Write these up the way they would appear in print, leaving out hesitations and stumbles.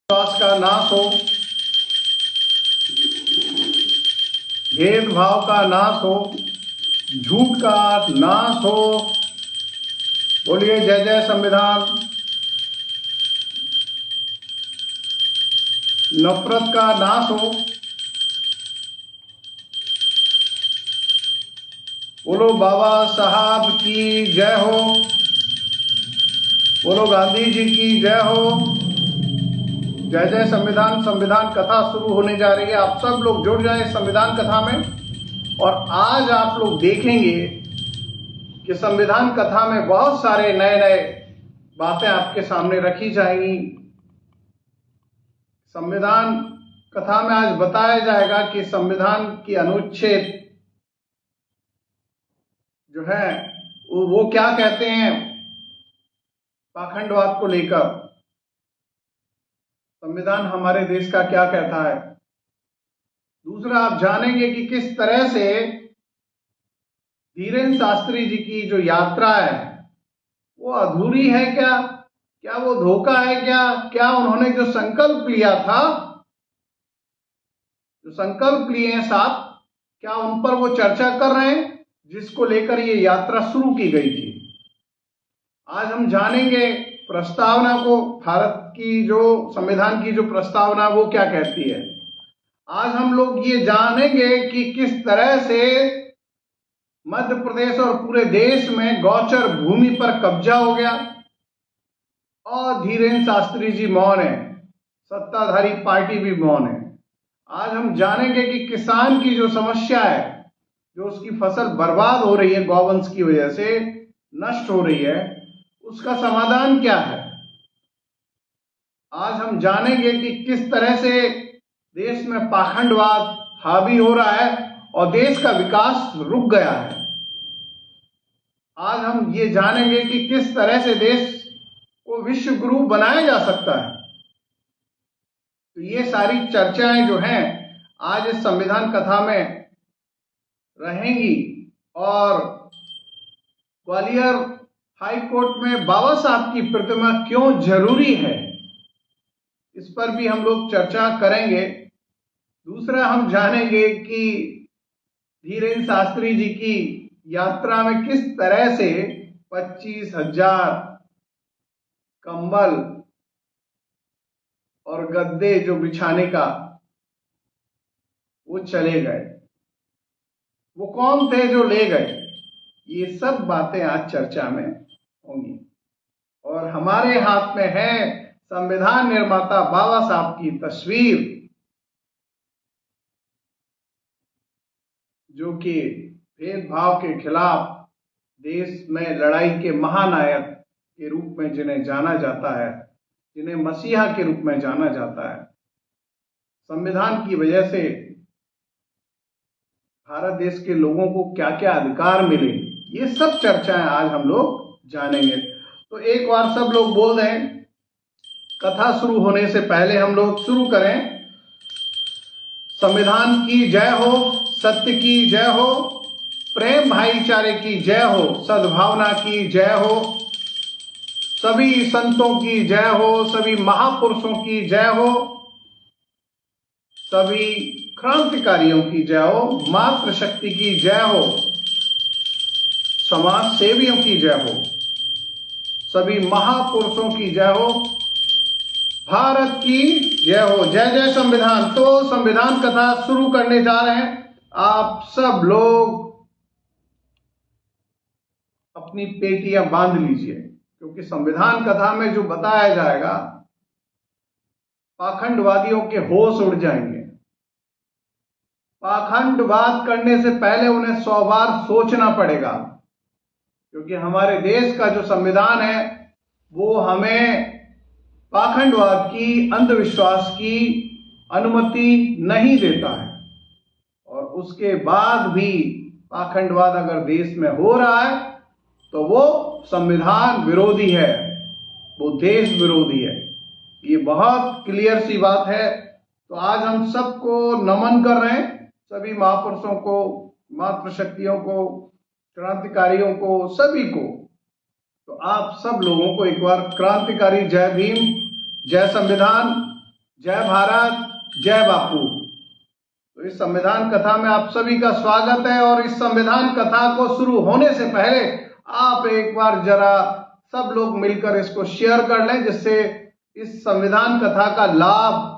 विश्वास का नाश हो, भेदभाव का नाश हो, झूठ का नाश हो। बोलिए जय जय संविधान। नफरत का नाश हो। बोलो बाबा साहब की जय हो। बोलो गांधी जी की जय हो। जय जय संविधान। संविधान कथा शुरू होने जा रही है। आप सब लोग जुड़ जाएं संविधान कथा में। और आज आप लोग देखेंगे कि संविधान कथा में बहुत सारे नए नए बातें आपके सामने रखी जाएंगी। संविधान कथा में आज बताया जाएगा कि संविधान की अनुच्छेद जो है वो क्या कहते हैं पाखंडवाद को लेकर। संविधान हमारे देश का क्या कहता है। दूसरा, आप जानेंगे कि किस तरह से धीरेन्द्र शास्त्री जी की जो यात्रा है वो अधूरी है क्या वो धोखा है क्या उन्होंने जो संकल्प लिया था, जो संकल्प लिए हैं साथ, क्या उन पर वो चर्चा कर रहे हैं जिसको लेकर ये यात्रा शुरू की गई थी। आज हम जानेंगे प्रस्तावना को, भारत की जो संविधान की जो प्रस्तावना वो क्या कहती है। आज हम लोग ये जानेंगे कि किस तरह से मध्य प्रदेश और पूरे देश में गौचर भूमि पर कब्जा हो गया और धीरेन्द्र शास्त्री जी मौन है, सत्ताधारी पार्टी भी मौन है। आज हम जानेंगे कि किसान की जो समस्या है, जो उसकी फसल बर्बाद हो रही है, गौवंश की वजह से नष्ट हो रही है, उसका समाधान क्या है। आज हम जानेंगे कि किस तरह से देश में पाखंडवाद हावी हो रहा है और देश का विकास रुक गया है। आज हम ये जानेंगे कि किस तरह से देश को विश्व गुरु बनाया जा सकता है। तो ये सारी चर्चाएं जो हैं आज इस संविधान कथा में रहेंगी। और ग्वालियर हाई कोर्ट में बाबा साहब की प्रतिमा क्यों जरूरी है, इस पर भी हम लोग चर्चा करेंगे। दूसरा, हम जानेंगे कि धीरेन्द्र शास्त्री जी की यात्रा में किस तरह से 25,000 कंबल और गद्दे जो बिछाने का वो चले गए, वो कौन थे जो ले गए। ये सब बातें आज चर्चा में होंगी। और हमारे हाथ में है संविधान निर्माता बाबा साहब की तस्वीर, जो कि भेदभाव के खिलाफ देश में लड़ाई के महानायक के रूप में जिन्हें जाना जाता है, जिन्हें मसीहा के रूप में जाना जाता है। संविधान की वजह से भारत देश के लोगों को क्या क्या अधिकार मिले, ये सब चर्चाएं आज हम लोग जानेंगे। तो एक बार सब लोग बोल दें, कथा शुरू होने से पहले हम लोग शुरू करें। संविधान की जय हो, सत्य की जय हो, प्रेम भाईचारे की जय हो, सद्भावना की जय हो, सभी संतों की जय हो, सभी महापुरुषों की जय हो, सभी क्रांतिकारियों की जय हो, मातृशक्ति की जय हो, समाज सेवियों की जय हो, सभी महापुरुषों की जय हो, भारत की जय हो। जय जय संविधान। तो संविधान कथा शुरू करने जा रहे हैं। आप सब लोग अपनी पेटियां बांध लीजिए, क्योंकि संविधान कथा में जो बताया जाएगा, पाखंडवादियों के होश उड़ जाएंगे। पाखंडवाद करने से पहले उन्हें 100 बार सोचना पड़ेगा, क्योंकि हमारे देश का जो संविधान है वो हमें पाखंडवाद की, अंधविश्वास की अनुमति नहीं देता है। और उसके बाद भी पाखंडवाद अगर देश में हो रहा है तो वो संविधान विरोधी है, वो देश विरोधी है। ये बहुत क्लियर सी बात है। तो आज हम सबको नमन कर रहे हैं, सभी महापुरुषों को, मातृशक्तियों को, क्रांतिकारियों को, सभी को। तो आप सब लोगों को एक बार क्रांतिकारी जय भीम, जय संविधान। जय भारत, जय बापू। तो इस संविधान कथा में आप सभी का स्वागत है। और इस संविधान कथा को शुरू होने से पहले आप एक बार जरा सब लोग मिलकर इसको शेयर कर लें, जिससे इस संविधान कथा का लाभ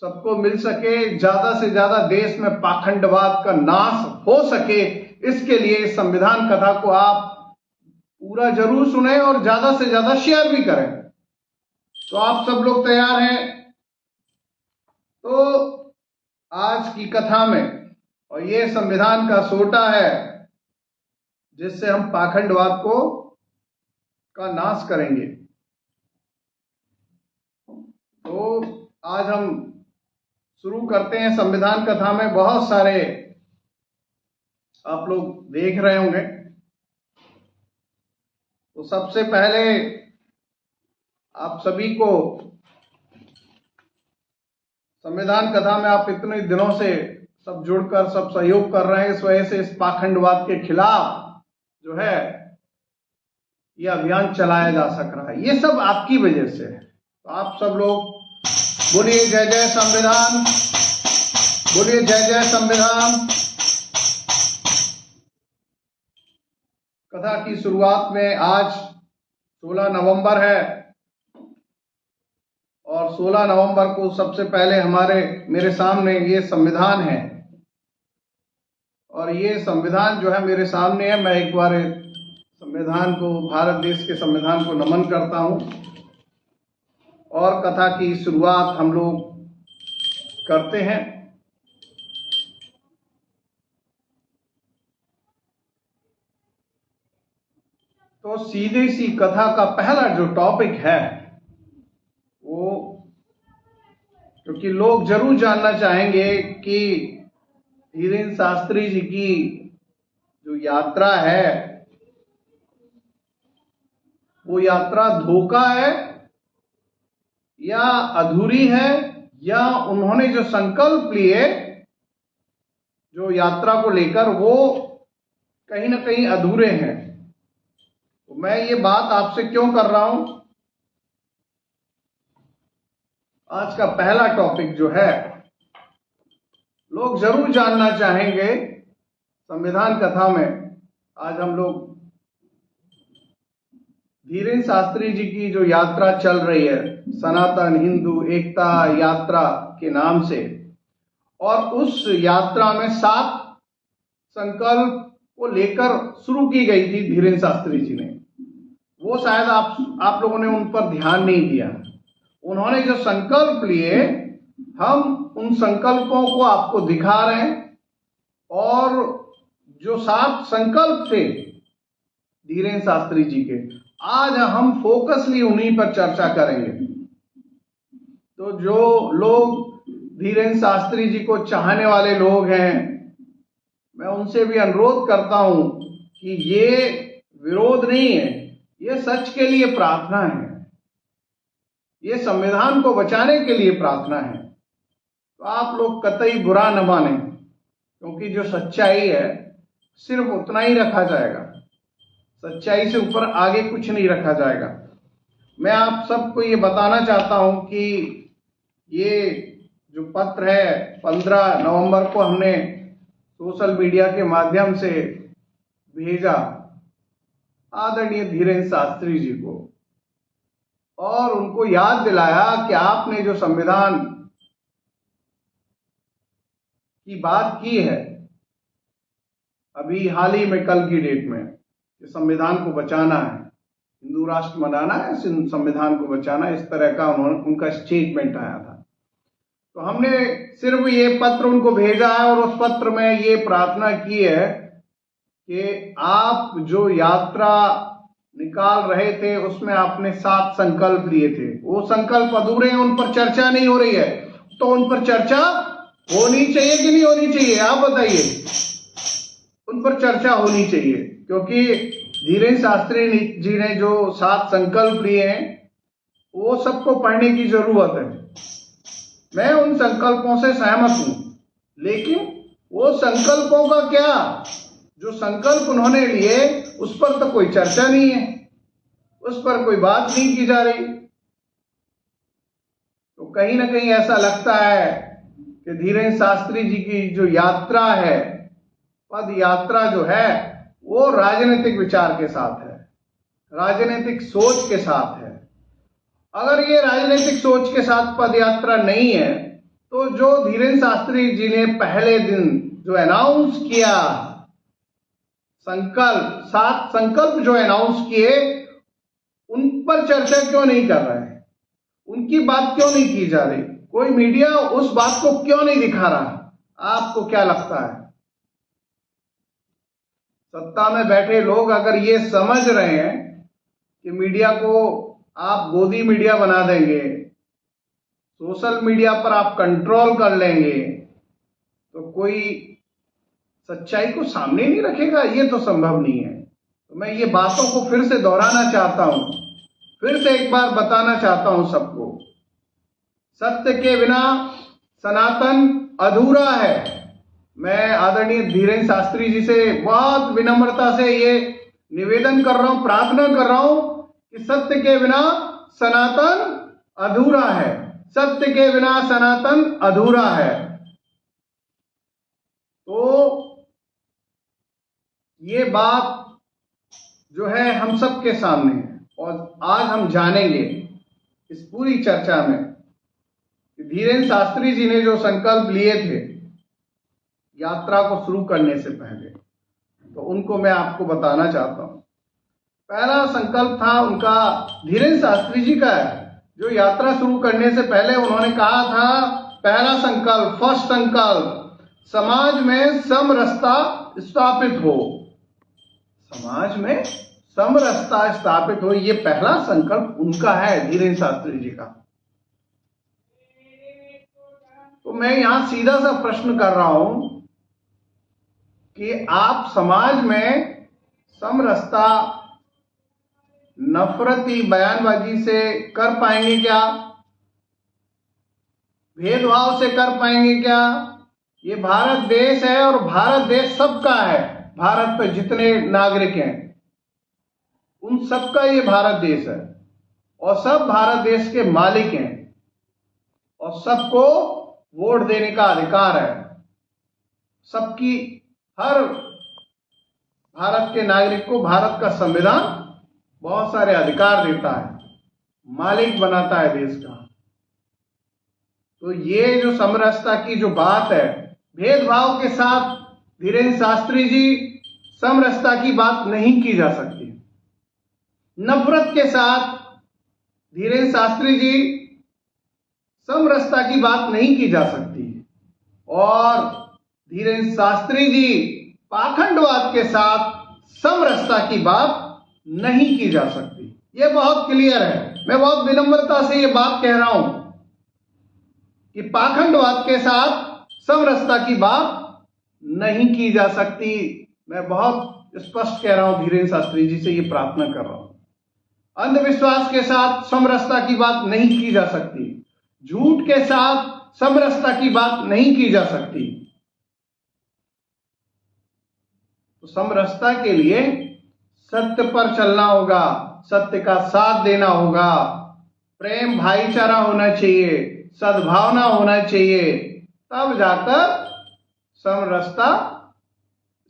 सबको मिल सके, ज्यादा से ज्यादा देश में पाखंडवाद का नाश हो सके। इसके लिए इस संविधान कथा को आप पूरा जरूर सुने और ज्यादा से ज्यादा शेयर भी करें। तो आप सब लोग तैयार हैं? तो आज की कथा में, और ये संविधान का सोटा है जिससे हम पाखंडवाद का नाश करेंगे। तो आज हम शुरू करते हैं। संविधान कथा में बहुत सारे आप लोग देख रहे होंगे। तो सबसे पहले आप सभी को संविधान कथा में आप इतने दिनों से सब जुड़कर सब सहयोग कर रहे हैं, इस वजह से इस पाखंडवाद के खिलाफ जो है ये अभियान चलाया जा सक रहा है। ये सब आपकी वजह से है। तो आप सब लोग बोलिए जय जय संविधान, बोलिए जय जय संविधान। कथा की शुरुआत में आज 16 नवंबर है और 16 नवंबर को सबसे पहले मेरे सामने ये संविधान है। और ये संविधान जो है मेरे सामने है। मैं एक बार संविधान को, भारत देश के संविधान को नमन करता हूं और कथा की शुरुआत हम लोग करते हैं। तो सीधी सी कथा का पहला जो टॉपिक है वो, क्योंकि लोग जरूर जानना चाहेंगे कि धीरेन्द्र शास्त्री जी की जो यात्रा है वो यात्रा धोखा है या अधूरी है, या उन्होंने जो संकल्प लिए जो यात्रा को लेकर वो कहीं ना कहीं अधूरे हैं। तो मैं ये बात आपसे क्यों कर रहा हूं? आज का पहला टॉपिक जो है, लोग जरूर जानना चाहेंगे संविधान कथा में। आज हम लोग धीरेन्द्र शास्त्री जी की जो यात्रा चल रही है, सनातन हिंदू एकता यात्रा के नाम से, और उस यात्रा में 7 संकल्प को लेकर शुरू की गई थी धीरेन्द्र शास्त्री जी ने। वो शायद आप लोगों ने उन पर ध्यान नहीं दिया। उन्होंने जो संकल्प लिए, हम उन संकल्पों को आपको दिखा रहे हैं। और जो 7 संकल्प थे धीरेन्द्र शास्त्री जी के, आज हम फोकसली उन्हीं पर चर्चा करेंगे। तो जो लोग धीरेन्द्र शास्त्री जी को चाहने वाले लोग हैं, मैं उनसे भी अनुरोध करता हूं कि ये विरोध नहीं है, ये सच के लिए प्रार्थना है, ये संविधान को बचाने के लिए प्रार्थना है। तो आप लोग कतई बुरा न माने, क्योंकि जो सच्चाई है सिर्फ उतना ही रखा जाएगा। सच्चाई से ऊपर आगे कुछ नहीं रखा जाएगा। मैं आप सबको ये बताना चाहता हूं कि ये जो पत्र है 15 नवंबर को हमने सोशल मीडिया के माध्यम से भेजा आदरणीय धीरेन्द्र शास्त्री जी को, और उनको याद दिलाया कि आपने जो संविधान की बात की है अभी हाल ही में, कल की डेट में, कि संविधान को बचाना है, हिंदू राष्ट्र बनाना है, संविधान को बचाना, इस तरह का उनका स्टेटमेंट आया था। तो हमने सिर्फ ये पत्र उनको भेजा है और उस पत्र में ये प्रार्थना की है कि आप जो यात्रा निकाल रहे थे उसमें आपने 7 संकल्प लिए थे, वो संकल्प अधूरे हैं, उन पर चर्चा नहीं हो रही है। तो उन पर चर्चा होनी चाहिए कि नहीं होनी चाहिए? आप बताइए। उन पर चर्चा होनी चाहिए, क्योंकि धीरेन्द्र शास्त्री जी ने जो 7 संकल्प लिए हैं वो सबको पढ़ने की जरूरत है। मैं उन संकल्पों से सहमत हूं, लेकिन वो संकल्पों का क्या, जो संकल्प उन्होंने लिए उस पर तो कोई चर्चा नहीं है, उस पर कोई बात नहीं की जा रही। तो कहीं ना कहीं ऐसा लगता है कि धीरेन्द्र शास्त्री जी की जो यात्रा है, पद यात्रा जो है, वो राजनीतिक विचार के साथ है, राजनीतिक सोच के साथ है। अगर ये राजनीतिक सोच के साथ पद यात्रा नहीं है तो जो धीरेन्द्र शास्त्री जी ने पहले दिन जो अनाउंस किया, संकल्प, 7 संकल्प जो अनाउंस किए, उन पर चर्चा क्यों नहीं कर रहे हैं? उनकी बात क्यों नहीं की जा रही? कोई मीडिया उस बात को क्यों नहीं दिखा रहा? आपको क्या लगता है? सत्ता में बैठे लोग अगर ये समझ रहे हैं कि मीडिया को आप गोदी मीडिया बना देंगे, सोशल मीडिया पर आप कंट्रोल कर लेंगे, तो कोई सच्चाई को सामने नहीं रखेगा? ये तो संभव नहीं है। तो मैं ये बातों को फिर से दोहराना चाहता हूं, फिर से एक बार बताना चाहता हूं सबको, सत्य के बिना सनातन अधूरा है। मैं आदरणीय धीरेन्द्र शास्त्री जी से बहुत विनम्रता से ये निवेदन कर रहा हूं, प्रार्थना कर रहा हूं कि सत्य के बिना सनातन अधूरा है, सत्य के बिना सनातन अधूरा है। तो ये बात जो है हम सबके सामने है और आज हम जानेंगे इस पूरी चर्चा में कि धीरेन्द्र शास्त्री जी ने जो संकल्प लिए थे यात्रा को शुरू करने से पहले, तो उनको मैं आपको बताना चाहता हूं। पहला संकल्प था उनका, धीरेन्द्र शास्त्री जी का है, जो यात्रा शुरू करने से पहले उन्होंने कहा था, पहला संकल्प, फर्स्ट संकल्प, समाज में समरसता स्थापित हो, समाज में समरसता स्थापित हो। ये पहला संकल्प उनका है, धीरेन्द्र शास्त्री जी का। तो मैं यहां सीधा सा प्रश्न कर रहा हूं कि आप समाज में समरसता नफरती बयानबाजी से कर पाएंगे क्या? भेदभाव से कर पाएंगे क्या? ये भारत देश है और भारत देश सबका है। भारत पर जितने नागरिक हैं उन सबका ये भारत देश है और सब भारत देश के मालिक हैं और सबको वोट देने का अधिकार है। सबकी, हर भारत के नागरिक को भारत का संविधान बहुत सारे अधिकार देता है, मालिक बनाता है देश का। तो ये जो समरसता की जो बात है, भेदभाव के साथ धीरेन्द्र शास्त्री जी समरसता की बात नहीं की जा सकती। नफरत के साथ धीरेन्द्र शास्त्री जी समरसता की बात नहीं की जा सकती और धीरेन्द्र शास्त्री जी पाखंडवाद के साथ समरसता की बात नहीं की जा सकती। ये बहुत क्लियर है। मैं बहुत विनम्रता से ये बात कह रहा हूं कि पाखंडवाद के साथ समरसता की बात नहीं की जा सकती। मैं बहुत स्पष्ट कह रहा हूं, धीरेन्द्र शास्त्री जी से ये प्रार्थना कर रहा हूं। अंधविश्वास के साथ समरसता की बात नहीं की जा सकती, झूठ के साथ समरसता की बात नहीं की जा सकती। तो समरसता के लिए सत्य पर चलना होगा, सत्य का साथ देना होगा, प्रेम भाईचारा होना चाहिए, सद्भावना होना चाहिए, तब जाकर समरसता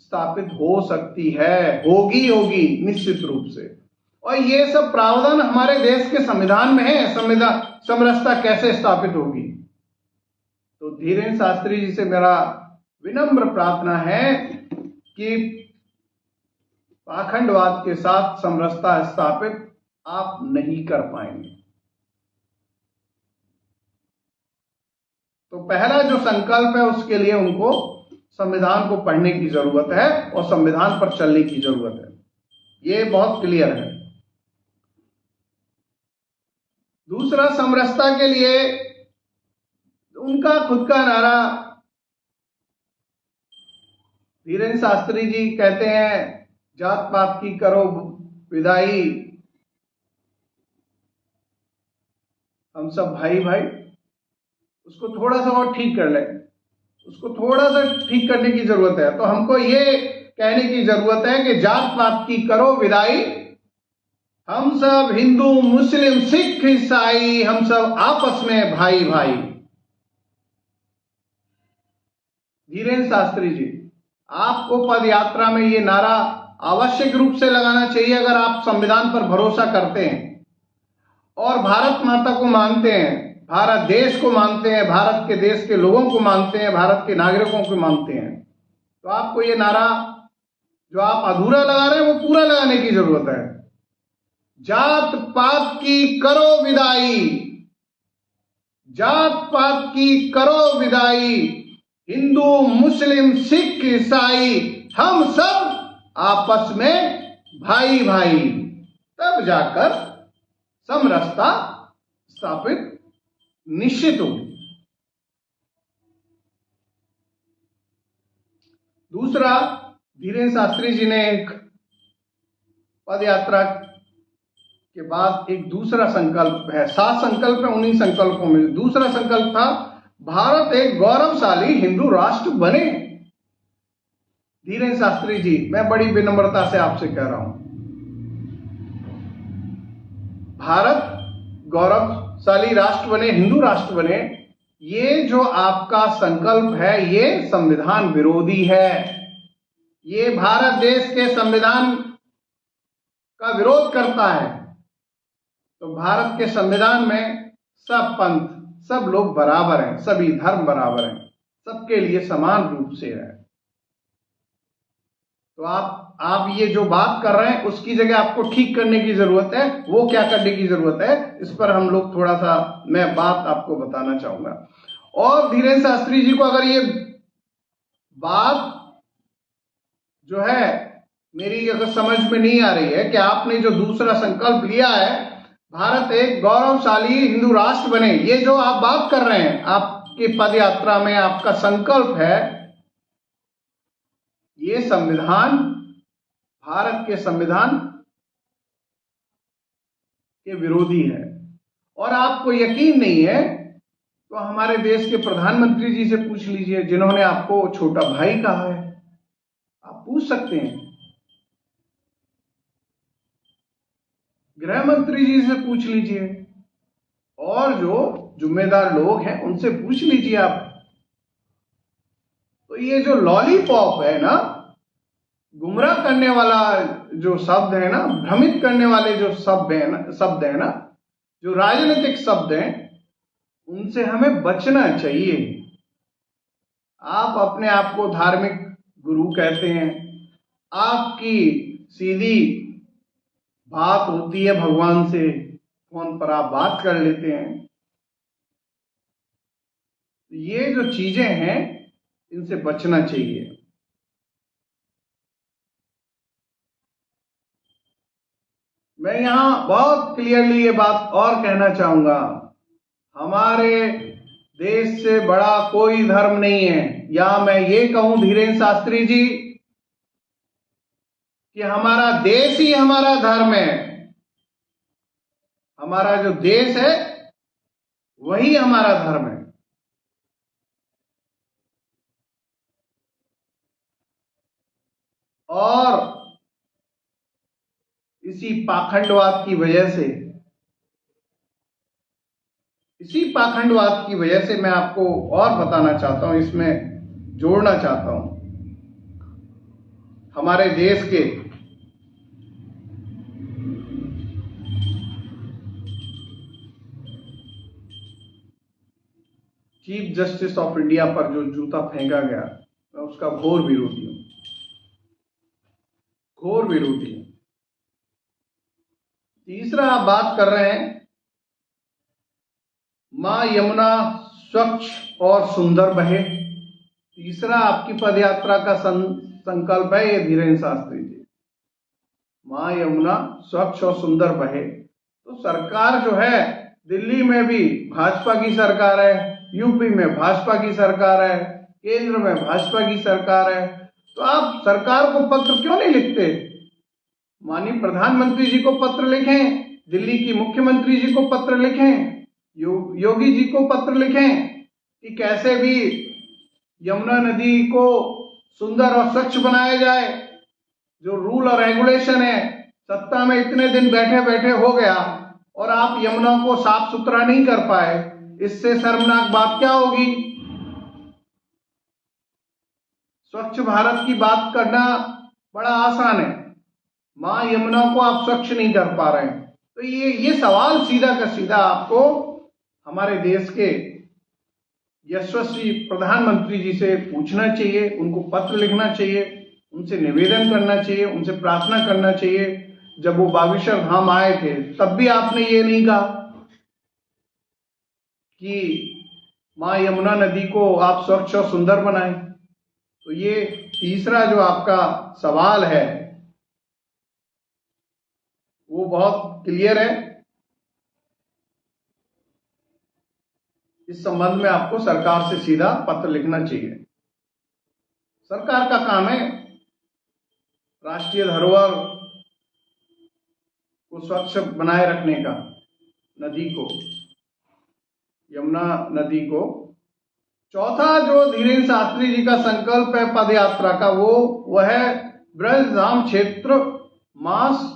स्थापित हो सकती है, होगी निश्चित रूप से। और ये सब प्रावधान हमारे देश के संविधान में है। संविधान, समरसता कैसे स्थापित होगी? तो धीरेन्द्र शास्त्री जी से मेरा विनम्र प्रार्थना है कि पाखंडवाद के साथ समरसता स्थापित आप नहीं कर पाएंगे। तो पहला जो संकल्प है उसके लिए उनको संविधान को पढ़ने की जरूरत है और संविधान पर चलने की जरूरत है। ये बहुत क्लियर है। दूसरा, समरसता के लिए उनका खुद का नारा, धीरेन्द्र शास्त्री जी कहते हैं, जात पात की करो विदाई, हम सब भाई भाई। उसको थोड़ा सा और ठीक कर लें, उसको थोड़ा सा ठीक करने की जरूरत है। तो हमको ये कहने की जरूरत है कि जात पात की करो विदाई, हम सब हिंदू मुस्लिम सिख ईसाई हम सब आपस में भाई भाई। धीरेन्द्र शास्त्री जी, आपको पद यात्रा में ये नारा आवश्यक रूप से लगाना चाहिए अगर आप संविधान पर भरोसा करते हैं और भारत माता को मानते हैं, भारत देश को मानते हैं, भारत के देश के लोगों को मानते हैं, भारत के नागरिकों को मानते हैं, तो आपको ये नारा जो आप अधूरा लगा रहे हैं वो पूरा लगाने की जरूरत है। जात पात की करो विदाई, जात पात की करो विदाई, हिंदू मुस्लिम सिख ईसाई हम सब आपस में भाई भाई, तब जाकर समरसता स्थापित निश्चित होगी। दूसरा, धीरेन्द्र शास्त्री जी ने एक पद यात्रा के बाद एक दूसरा संकल्प है, 7 संकल्प है, उन्हीं संकल्पों में दूसरा संकल्प था भारत एक गौरवशाली हिंदू राष्ट्र बने। धीरेन्द्र शास्त्री जी, मैं बड़ी विनम्रता से आपसे कह रहा हूं, भारत गौरवशाली राष्ट्र बने, हिंदू राष्ट्र बने, ये जो आपका संकल्प है ये संविधान विरोधी है। ये भारत देश के संविधान का विरोध करता है। तो भारत के संविधान में सब पंथ, सब लोग बराबर हैं, सभी धर्म बराबर हैं, सबके लिए समान रूप से है। तो आप ये जो बात कर रहे हैं उसकी जगह आपको ठीक करने की जरूरत है। वो क्या करने की जरूरत है, इस पर हम लोग थोड़ा सा मैं बात आपको बताना चाहूंगा। और धीरेन्द्र शास्त्री जी को अगर ये बात जो है मेरी अगर समझ में नहीं आ रही है कि आपने जो दूसरा संकल्प लिया है भारत एक गौरवशाली हिंदू राष्ट्र बने, ये जो आप बात कर रहे हैं, आपकी पद यात्रा में आपका संकल्प है, ये संविधान, भारत के संविधान के विरोधी है। और आपको यकीन नहीं है तो हमारे देश के प्रधानमंत्री जी से पूछ लीजिए, जिन्होंने आपको छोटा भाई कहा है, आप पूछ सकते हैं। गृह मंत्री जी से पूछ लीजिए, और जो जिम्मेदार लोग हैं उनसे पूछ लीजिए आप। तो ये जो लॉलीपॉप है ना, गुमराह करने वाला जो शब्द है ना, भ्रमित करने वाले जो शब्द है ना, जो राजनीतिक शब्द हैं, उनसे हमें बचना चाहिए। आप अपने आप को धार्मिक गुरु कहते हैं, आपकी सीधी बात होती है भगवान से, फोन पर आप बात कर लेते हैं। ये जो चीजें हैं इनसे बचना चाहिए। मैं यहां बहुत क्लियरली ये बात और कहना चाहूंगा, हमारे देश से बड़ा कोई धर्म नहीं है। या मैं ये कहूं धीरेन्द्र शास्त्री जी कि हमारा देश ही हमारा धर्म है। हमारा जो देश है वही हमारा धर्म है। और इसी पाखंडवाद की वजह से मैं आपको और बताना चाहता हूं, इसमें जोड़ना चाहता हूं, हमारे देश के चीफ जस्टिस ऑफ इंडिया पर जो जूता फेंका गया, मैं उसका घोर विरोधी हूं, घोर विरोधी हूं। तीसरा, आप बात कर रहे हैं मां यमुना स्वच्छ और सुंदर बहे। तीसरा आपकी पदयात्रा का संकल्प है ये धीरेन्द्र शास्त्री जी, मां यमुना स्वच्छ और सुंदर बहे। तो सरकार जो है, दिल्ली में भी भाजपा की सरकार है, यूपी में भाजपा की सरकार है, केंद्र में भाजपा की सरकार है, तो आप सरकार को पत्र क्यों नहीं लिखते? माननीय प्रधानमंत्री जी को पत्र लिखें, दिल्ली की मुख्यमंत्री जी को पत्र लिखें, योगी जी को पत्र लिखें कि कैसे भी यमुना नदी को सुंदर और स्वच्छ बनाया जाए। जो रूल और रेगुलेशन है सत्ता में इतने दिन बैठे बैठे हो गया और आप यमुना को साफ सुथरा नहीं कर पाए, इससे शर्मनाक बात क्या होगी। स्वच्छ भारत की बात करना बड़ा आसान है, मां यमुना को आप स्वच्छ नहीं कर पा रहे हैं। तो ये सवाल सीधा का सीधा आपको हमारे देश के यशस्वी प्रधानमंत्री जी से पूछना चाहिए, उनको पत्र लिखना चाहिए, उनसे निवेदन करना चाहिए, उनसे प्रार्थना करना चाहिए। जब वो बागेश्वर धाम आए थे तब भी आपने ये नहीं कहा कि मां यमुना नदी को आप स्वच्छ और सुंदर बनाएं। तो ये तीसरा जो आपका सवाल है वो बहुत क्लियर है। इस संबंध में आपको सरकार से सीधा पत्र लिखना चाहिए। सरकार का काम है राष्ट्रीय धरोहर को स्वच्छ बनाए रखने का, नदी को, यमुना नदी को। चौथा जो धीरेन्द्र शास्त्री जी का संकल्प है पद यात्रा का, वह है ब्रजधाम क्षेत्र मांस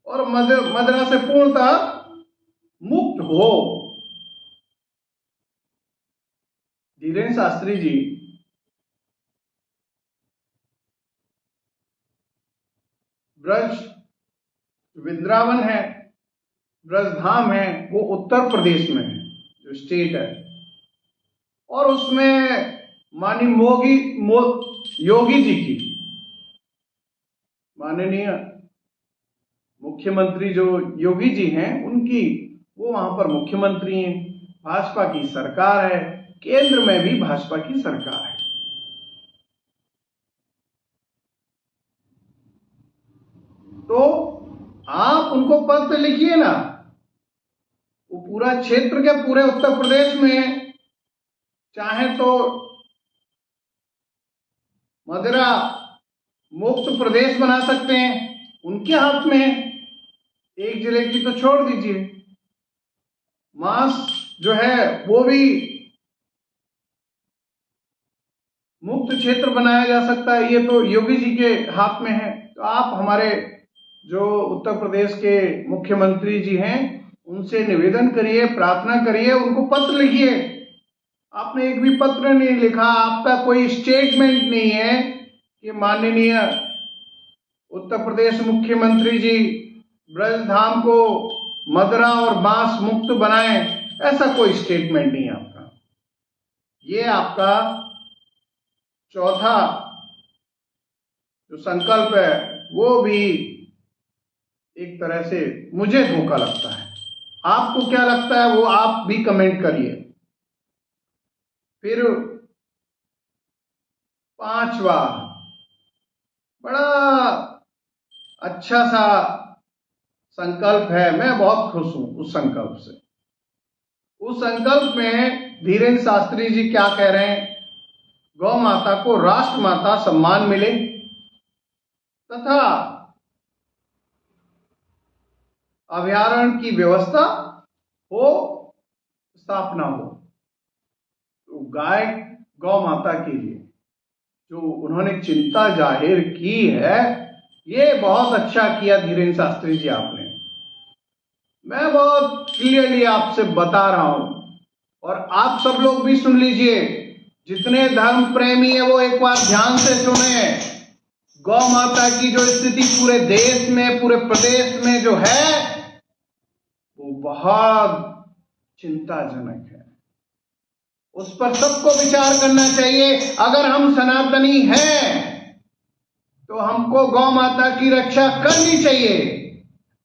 और मदिरा से पूर्णतः मुक्त हो। धीरेन्द्र शास्त्री जी ब्रज वृंदावन है, ब्रजधाम है, वो उत्तर प्रदेश में है, जो स्टेट है, और उसमें योगी जी की, माननीय मुख्यमंत्री जो योगी जी हैं उनकी, वो वहां पर मुख्यमंत्री हैं, भाजपा की सरकार है, केंद्र में भी भाजपा की सरकार है। तो आप उनको पत्र लिखिए ना, वो पूरा क्षेत्र के पूरे उत्तर प्रदेश में चाहे तो मदिरा मुक्त प्रदेश बना सकते हैं, उनके हाथ में। एक जिले की तो छोड़ दीजिए, मांस जो है वो भी मुक्त क्षेत्र बनाया जा सकता है, ये तो योगी जी के हाथ में है। तो आप हमारे जो उत्तर प्रदेश के मुख्यमंत्री जी हैं उनसे निवेदन करिए, प्रार्थना करिए, उनको पत्र लिखिए। आपने एक भी पत्र नहीं लिखा, आपका कोई स्टेटमेंट नहीं है कि माननीय उत्तर प्रदेश मुख्यमंत्री जी ब्रजधाम को मदिरा और मांस मुक्त बनाएं, ऐसा कोई स्टेटमेंट नहीं है आपका। ये आपका चौथा जो संकल्प है वो भी एक तरह से मुझे धोखा लगता है। आपको क्या लगता है वो आप भी कमेंट करिए। फिर पांचवा बड़ा अच्छा सा संकल्प है, मैं बहुत खुश हूं उस संकल्प से। उस संकल्प में धीरेन्द्र शास्त्री जी क्या कह रहे हैं, गौ माता को राष्ट्रमाता सम्मान मिले तथा अभयारण्य की व्यवस्था हो, स्थापना हो। तो गौ माता के लिए जो उन्होंने चिंता जाहिर की है, ये बहुत अच्छा किया धीरेन्द्र शास्त्री जी आपने। मैं बहुत क्लियरली आपसे बता रहा हूं और आप सब लोग भी सुन लीजिए, जितने धर्म प्रेमी है वो एक बार ध्यान से सुने। गौ माता की जो स्थिति पूरे देश में, पूरे प्रदेश में जो है वो बहुत चिंताजनक है। उस पर सबको विचार करना चाहिए। अगर हम सनातनी हैं तो हमको गौ माता की रक्षा करनी चाहिए।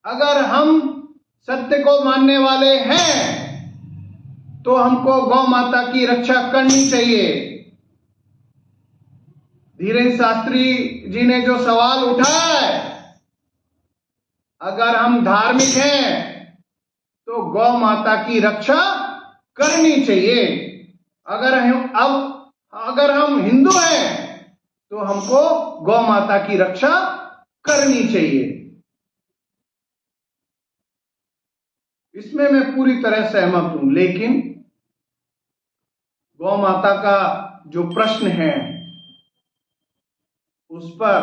अगर हम सत्य को मानने वाले हैं तो हमको गौ माता की रक्षा करनी चाहिए। धीरेन्द्र शास्त्री जी ने जो सवाल उठाया है, अगर हम धार्मिक हैं तो गौ माता की रक्षा करनी चाहिए। अगर हम हिंदू हैं तो हमको गौ माता की रक्षा करनी चाहिए। इसमें मैं पूरी तरह सहमत हूं, लेकिन गौ माता का जो प्रश्न है उस पर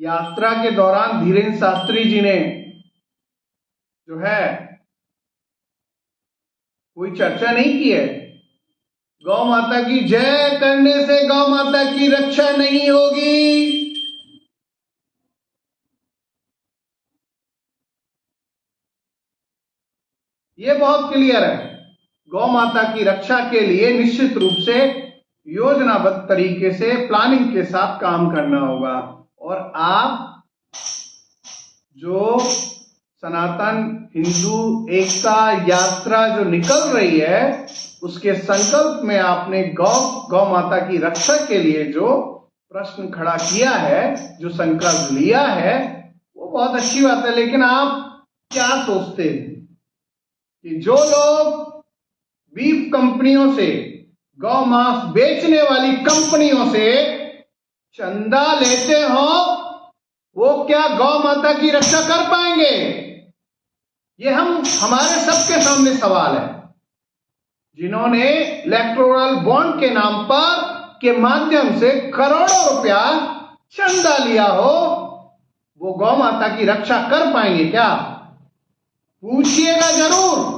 यात्रा के दौरान धीरेन्द्र शास्त्री जी ने जो है कोई चर्चा नहीं की है। गौ माता की जय करने से गौ माता की रक्षा नहीं होगी। ये बहुत क्लियर है। गौ माता की रक्षा के लिए निश्चित रूप से योजनाबद्ध तरीके से प्लानिंग के साथ काम करना होगा। और आप जो सनातन हिंदू एकता यात्रा जो निकल रही है, उसके संकल्प में आपने गौ माता की रक्षा के लिए जो प्रश्न खड़ा किया है, जो संकल्प लिया है, वो बहुत अच्छी बात है। लेकिन आप क्या सोचते हैं कि जो लोग बीफ कंपनियों से, गौ मांस बेचने वाली कंपनियों से चंदा लेते हो, वो क्या गौ माता की रक्षा कर पाएंगे? ये हमारे सबके सामने सवाल है। जिन्होंने इलेक्टोरल बॉन्ड के नाम पर के माध्यम से करोड़ों रुपया चंदा लिया हो, वो गौ माता की रक्षा कर पाएंगे क्या? पूछिएगा जरूर।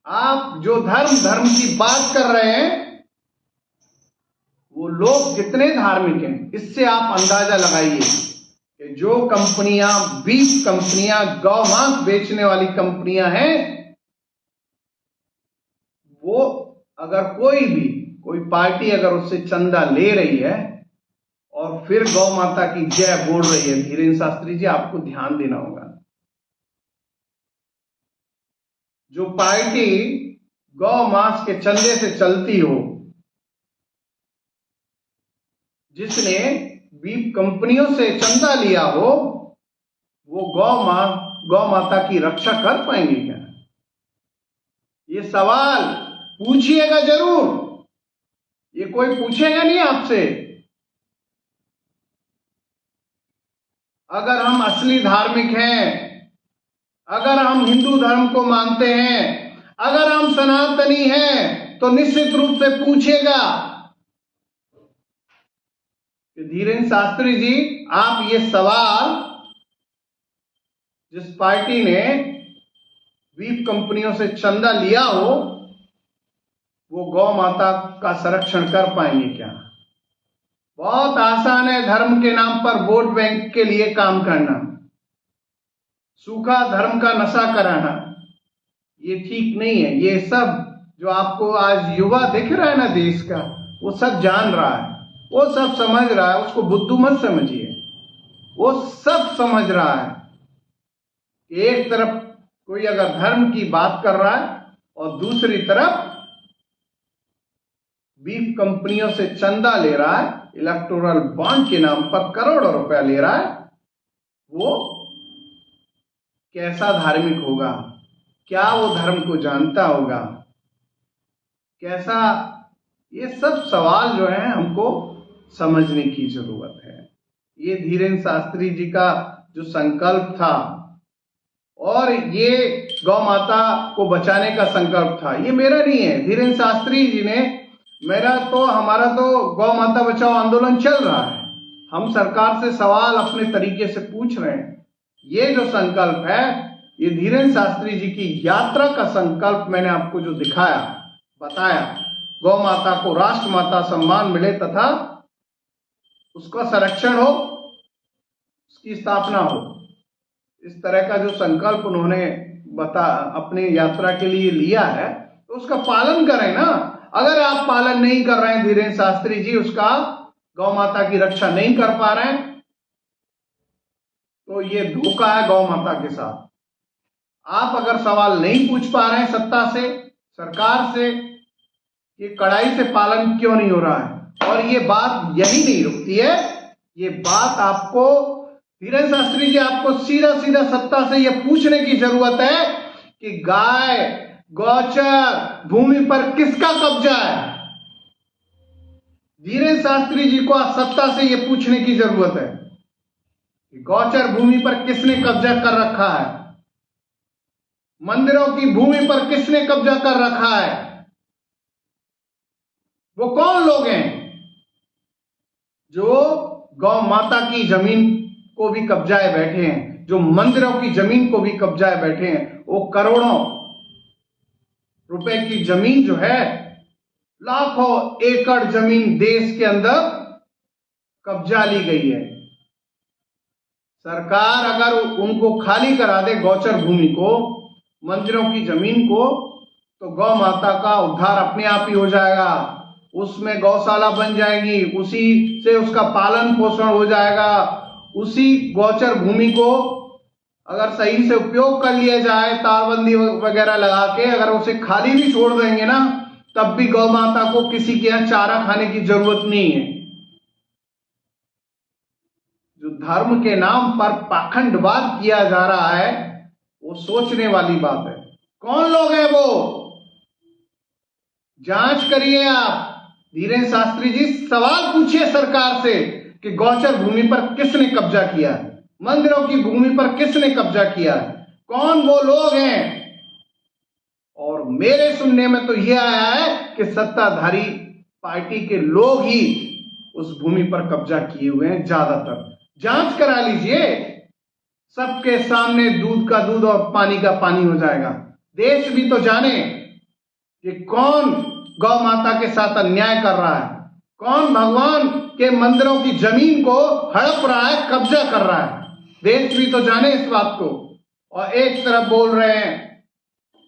आप जो धर्म की बात कर रहे हैं, वो लोग कितने धार्मिक हैं, इससे आप अंदाजा लगाइए कि जो कंपनियां, बीफ कंपनियां, गौ मांस बेचने वाली कंपनियां हैं, वो अगर कोई पार्टी अगर उससे चंदा ले रही है और फिर गौ माता की जय बोल रही है, धीरेन्द्र शास्त्री जी आपको ध्यान देना होगा। जो पार्टी गौ मांस के चंदे से चलती हो, जिसने बीफ कंपनियों से चंदा लिया हो, वो गौ माता की रक्षा कर पाएंगे क्या? ये सवाल पूछिएगा जरूर। ये कोई पूछेगा नहीं आपसे। अगर हम असली धार्मिक हैं, अगर हम हिंदू धर्म को मानते हैं, अगर हम सनातनी हैं, तो निश्चित रूप से पूछेगा कि धीरेन्द्र शास्त्री जी, आप ये सवाल जिस पार्टी ने बीफ कंपनियों से चंदा लिया हो, वो गौ माता का संरक्षण कर पाएंगे क्या? बहुत आसान है धर्म के नाम पर वोट बैंक के लिए काम करना, सूखा धर्म का नशा कराना, ये ठीक नहीं है। ये सब जो आपको आज युवा दिख रहा है ना देश का, वो सब जान रहा है, वो सब समझ रहा है। उसको बुद्धू मत समझिए। वो सब समझ रहा है कि एक तरफ कोई अगर धर्म की बात कर रहा है और दूसरी तरफ बीफ कंपनियों से चंदा ले रहा है, इलेक्टोरल बॉन्ड के नाम पर करोड़ों रुपया ले रहा है, वो कैसा धार्मिक होगा? क्या वो धर्म को जानता होगा? कैसा? ये सब सवाल जो है हमको समझने की जरूरत है। ये धीरेन्द्र शास्त्री जी का जो संकल्प था, और ये गौ माता को बचाने का संकल्प था, ये मेरा नहीं है। धीरेन्द्र शास्त्री जी ने, हमारा तो गौ माता बचाओ आंदोलन चल रहा है। हम सरकार से सवाल अपने तरीके से पूछ रहे हैं। ये जो संकल्प है, ये धीरेन्द्र शास्त्री जी की यात्रा का संकल्प मैंने आपको जो दिखाया, बताया, गौ माता को राष्ट्र माता सम्मान मिले तथा उसका संरक्षण हो, उसकी स्थापना हो, इस तरह का जो संकल्प उन्होंने अपने यात्रा के लिए लिया है, तो उसका पालन करें ना। अगर आप पालन नहीं कर रहे हैं धीरेन्द्र शास्त्री जी, उसका गौ माता की रक्षा नहीं कर पा रहे हैं, तो ये धोखा है गौ माता के साथ। आप अगर सवाल नहीं पूछ पा रहे हैं सत्ता से, सरकार से, ये कड़ाई से पालन क्यों नहीं हो रहा है, और ये बात यही नहीं रुकती है। ये बात आपको, धीरेन्द्र शास्त्री जी, आपको सीधा सीधा सत्ता से ये पूछने की जरूरत है कि गाय गौचर भूमि पर किसका कब्जा है। धीरेन्द्र शास्त्री जी को सत्ता से ये पूछने की जरूरत है कि गौचर भूमि पर किसने कब्जा कर रखा है, मंदिरों की भूमि पर किसने कब्जा कर रखा है, वो कौन लोग हैं? जो गौ माता की जमीन को भी कब्जाए बैठे हैं, जो मंदिरों की जमीन को भी कब्जाए बैठे हैं, वो करोड़ों रुपए की जमीन जो है, लाखों एकड़ जमीन देश के अंदर कब्जा ली गई है। सरकार अगर उनको खाली करा दे, गौचर भूमि को, मंदिरों की जमीन को, तो गौ माता का उद्धार अपने आप ही हो जाएगा। उसमें गौशाला बन जाएगी, उसी से उसका पालन पोषण हो जाएगा। उसी गौचर भूमि को अगर सही से उपयोग कर लिया जाए, तारबंदी वगैरह लगा के, अगर उसे खाली भी छोड़ देंगे ना, तब भी गौ माता को किसी के यहाँ चारा खाने की जरूरत नहीं है। जो धर्म के नाम पर पाखंडवाद किया जा रहा है, वो सोचने वाली बात है। कौन लोग हैं वो? जांच करिए आप। धीरेन्द्र शास्त्री जी, सवाल पूछिए सरकार से कि गौचर भूमि पर किसने कब्जा किया है, मंदिरों की भूमि पर किसने कब्जा किया है, कौन वो लोग हैं। और मेरे सुनने में तो यह आया है कि सत्ताधारी पार्टी के लोग ही उस भूमि पर कब्जा किए हुए हैं ज्यादातर। जांच करा लीजिए, सबके सामने दूध का दूध और पानी का पानी हो जाएगा। देश भी तो जाने कि कौन गौ माता के साथ अन्याय कर रहा है, कौन भगवान के मंदिरों की जमीन को हड़प रहा है, कब्जा कर रहा है। देश भी तो जाने इस बात को। और एक तरफ बोल रहे हैं,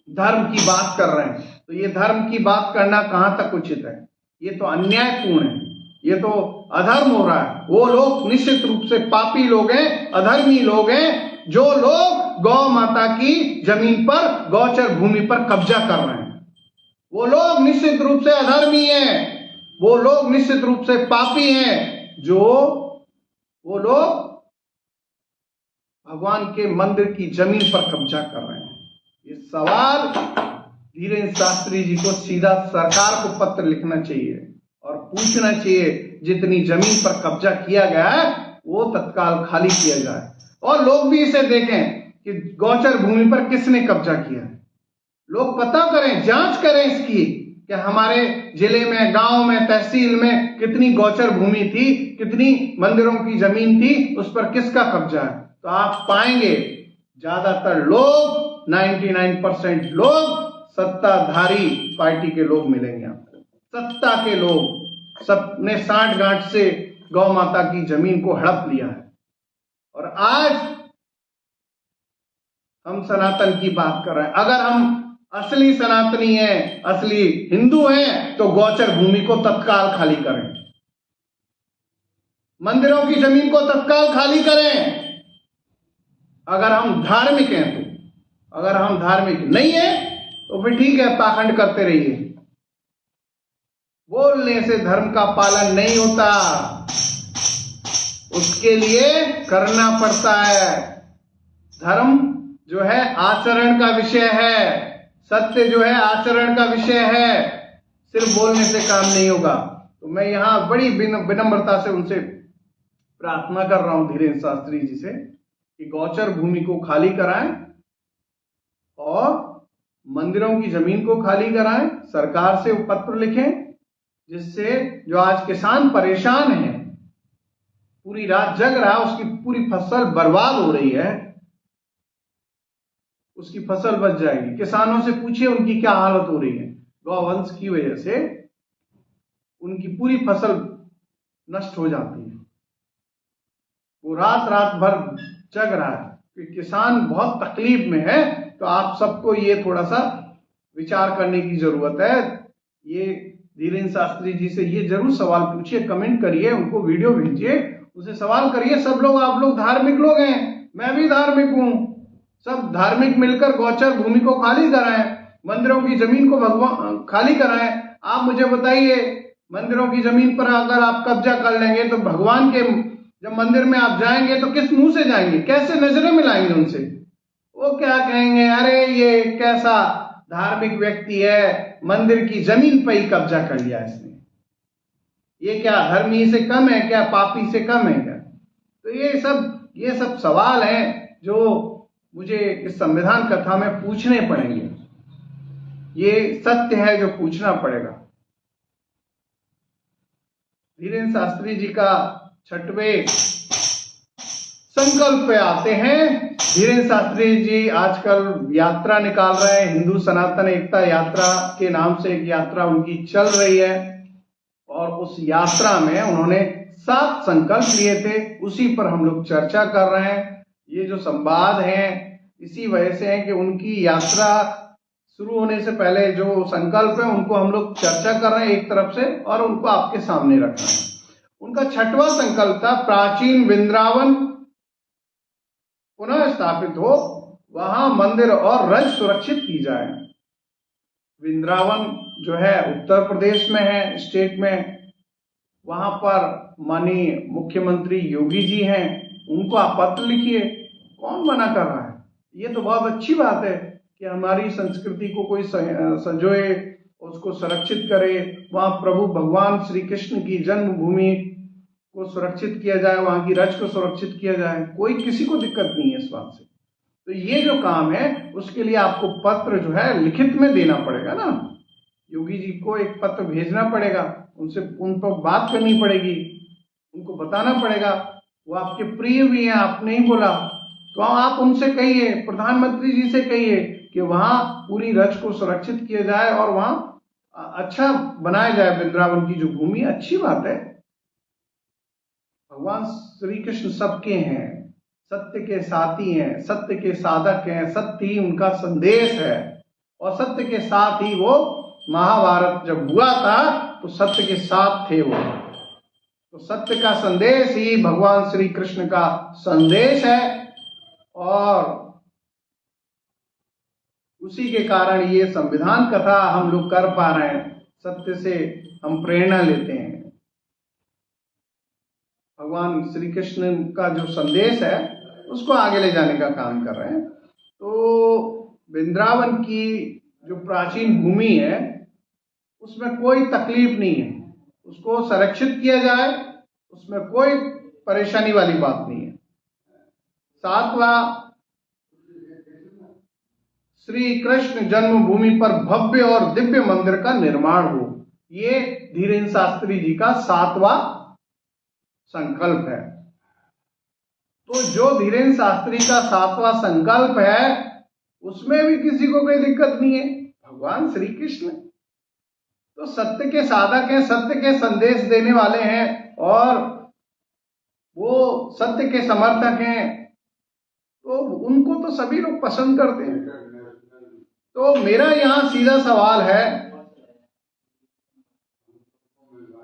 धर्म की बात कर रहे हैं, तो ये धर्म की बात करना कहां तक उचित है? ये तो अन्यायपूर्ण है, ये तो अधर्म हो रहा है। वो लोग निश्चित रूप से पापी लोग हैं, अधर्मी लोग हैं, जो लोग गौ माता की जमीन पर, गौचर भूमि पर कब्जा कर रहे हैं। वो लोग निश्चित रूप से अधर्मी हैं, वो लोग निश्चित रूप से पापी हैं, जो वो लोग भगवान के मंदिर की जमीन पर कब्जा कर रहे हैं। ये सवाल धीरेन्द्र शास्त्री जी को सीधा सरकार को पत्र लिखना चाहिए और पूछना चाहिए, जितनी जमीन पर कब्जा किया गया है वो तत्काल खाली किया जाए। और लोग भी इसे देखें कि गौचर भूमि पर किसने कब्जा किया है। लोग पता करें, जांच करें इसकी कि हमारे जिले में, गांव में, तहसील में कितनी गौचर भूमि थी, कितनी मंदिरों की जमीन थी, उस पर किसका कब्जा है। तो आप पाएंगे ज्यादातर लोग, 99% लोग सत्ताधारी पार्टी के लोग मिलेंगे आपको। सत्ता के लोग, सबने साठ गांठ से गौ माता की जमीन को हड़प लिया है। और आज हम सनातन की बात कर रहे हैं। अगर हम असली सनातनी हैं, असली हिंदू हैं, तो गौचर भूमि को तत्काल खाली करें, मंदिरों की जमीन को तत्काल खाली करें। अगर हम धार्मिक हैं तो, अगर हम धार्मिक नहीं है तो फिर ठीक है, पाखंड करते रहिए। बोलने से धर्म का पालन नहीं होता, उसके लिए करना पड़ता है। धर्म जो है आचरण का विषय है, सत्य जो है आचरण का विषय है, सिर्फ बोलने से काम नहीं होगा। तो मैं यहां बड़ी विनम्रता से उनसे प्रार्थना कर रहा हूं, धीरेन्द्र शास्त्री जी से, कि गौचर भूमि को खाली कराएं और मंदिरों की जमीन को खाली कराएं। सरकार से पत्र लिखें, जिससे जो आज किसान परेशान है, पूरी रात जग रहा है, उसकी पूरी फसल बर्बाद हो रही है, उसकी फसल बच जाएगी। किसानों से पूछिए उनकी क्या हालत हो रही है। गौवंश की वजह से उनकी पूरी फसल नष्ट हो जाती है। वो रात रात भर जग रहा है कि किसान बहुत तकलीफ में है। तो आप सबको ये थोड़ा सा विचार करने की जरूरत है। ये धीरेन्द्र शास्त्री जी से ये जरूर सवाल पूछिए, कमेंट करिए, उनको वीडियो भेजिए, उसे सवाल करिए। सब लोग, आप लोग धार्मिक लोग हैं, मैं भी धार्मिक हूं, सब धार्मिक मिलकर गौचर भूमि को खाली कराएं, मंदिरों की जमीन को भगवान खाली कराएं। आप मुझे बताइए, मंदिरों की जमीन पर अगर आप कब्जा कर लेंगे तो भगवान के जब मंदिर में आप जाएंगे तो किस मुंह से जाएंगे, कैसे नजरें मिलाएंगे उनसे? वो क्या कहेंगे, अरे ये कैसा धार्मिक व्यक्ति है, मंदिर की जमीन पर ही कब्जा कर लिया इसने, ये क्या धर्मी से कम है क्या, पापी से कम है क्या? तो ये सब सवाल हैं जो मुझे इस संविधान कथा में पूछने पड़ेंगे। ये सत्य है जो पूछना पड़ेगा। धीरेन्द्र शास्त्री जी का 6वें संकल्प पे आते हैं। धीरेन्द्र शास्त्री जी आजकल यात्रा निकाल रहे हैं, हिंदू सनातन एकता यात्रा के नाम से एक यात्रा उनकी चल रही है, और उस यात्रा में उन्होंने 7 संकल्प लिए थे। उसी पर हम लोग चर्चा कर रहे हैं। ये जो संवाद है इसी वजह से है कि उनकी यात्रा शुरू होने से पहले जो संकल्प है उनको हम लोग चर्चा कर रहे हैं एक तरफ से, और उनको आपके सामने रख रहे हैं। उनका 6वां संकल्प था, प्राचीन वृंदावन पुनः स्थापित हो, वहां मंदिर और रज सुरक्षित की जाए। वृंदावन जो है उत्तर प्रदेश में है, स्टेट में, वहां पर माननीय मुख्यमंत्री योगी जी हैं, उनको आप पत्र लिखिए। कौन मना कर रहा है? ये तो बहुत अच्छी बात है कि हमारी संस्कृति को कोई संजोए, उसको सुरक्षित करे, वहां प्रभु भगवान श्री कृष्ण की जन्मभूमि को सुरक्षित किया जाए, वहां की रज को सुरक्षित किया जाए। कोई किसी को दिक्कत नहीं है इस बात से। तो ये जो काम है उसके लिए आपको पत्र जो है लिखित में देना पड़ेगा ना, योगी जी को एक पत्र भेजना पड़ेगा, उन पर बात करनी पड़ेगी, उनको बताना पड़ेगा। वो आपके प्रिय भी हैं, आपने ही बोला, तो आप उनसे कहिए, प्रधानमंत्री जी से कहिए कि वहां पूरी रज को सुरक्षित किया जाए और वहां अच्छा बनाया जाए। वृंदावन की जो भूमि, अच्छी बात है। भगवान श्री कृष्ण सबके हैं, सत्य के साथी हैं, सत्य के साधक हैं, सत्य ही उनका संदेश है, और सत्य के साथ ही वो महाभारत जब हुआ था तो सत्य के साथ थे वो। तो सत्य का संदेश ही भगवान श्री कृष्ण का संदेश है, और उसी के कारण ये संविधान कथा हम लोग कर पा रहे हैं। सत्य से हम प्रेरणा लेते हैं। भगवान श्री कृष्ण का जो संदेश है उसको आगे ले जाने का काम कर रहे हैं। तो वृंदावन की जो प्राचीन भूमि है उसमें कोई तकलीफ नहीं है, उसको संरक्षित किया जाए, उसमें कोई परेशानी वाली बात नहीं है। 7वां, श्री कृष्ण जन्मभूमि पर भव्य और दिव्य मंदिर का निर्माण हो। ये धीरेन्द्र शास्त्री जी का 7वां संकल्प है। तो जो धीरेन्द्र शास्त्री का 7वां संकल्प है उसमें भी किसी को कोई दिक्कत नहीं है। भगवान श्री कृष्ण तो सत्य के साधक हैं, सत्य के संदेश देने वाले हैं, और वो सत्य के समर्थक हैं, तो उनको तो सभी लोग पसंद करते हैं। तो मेरा यहाँ सीधा सवाल है,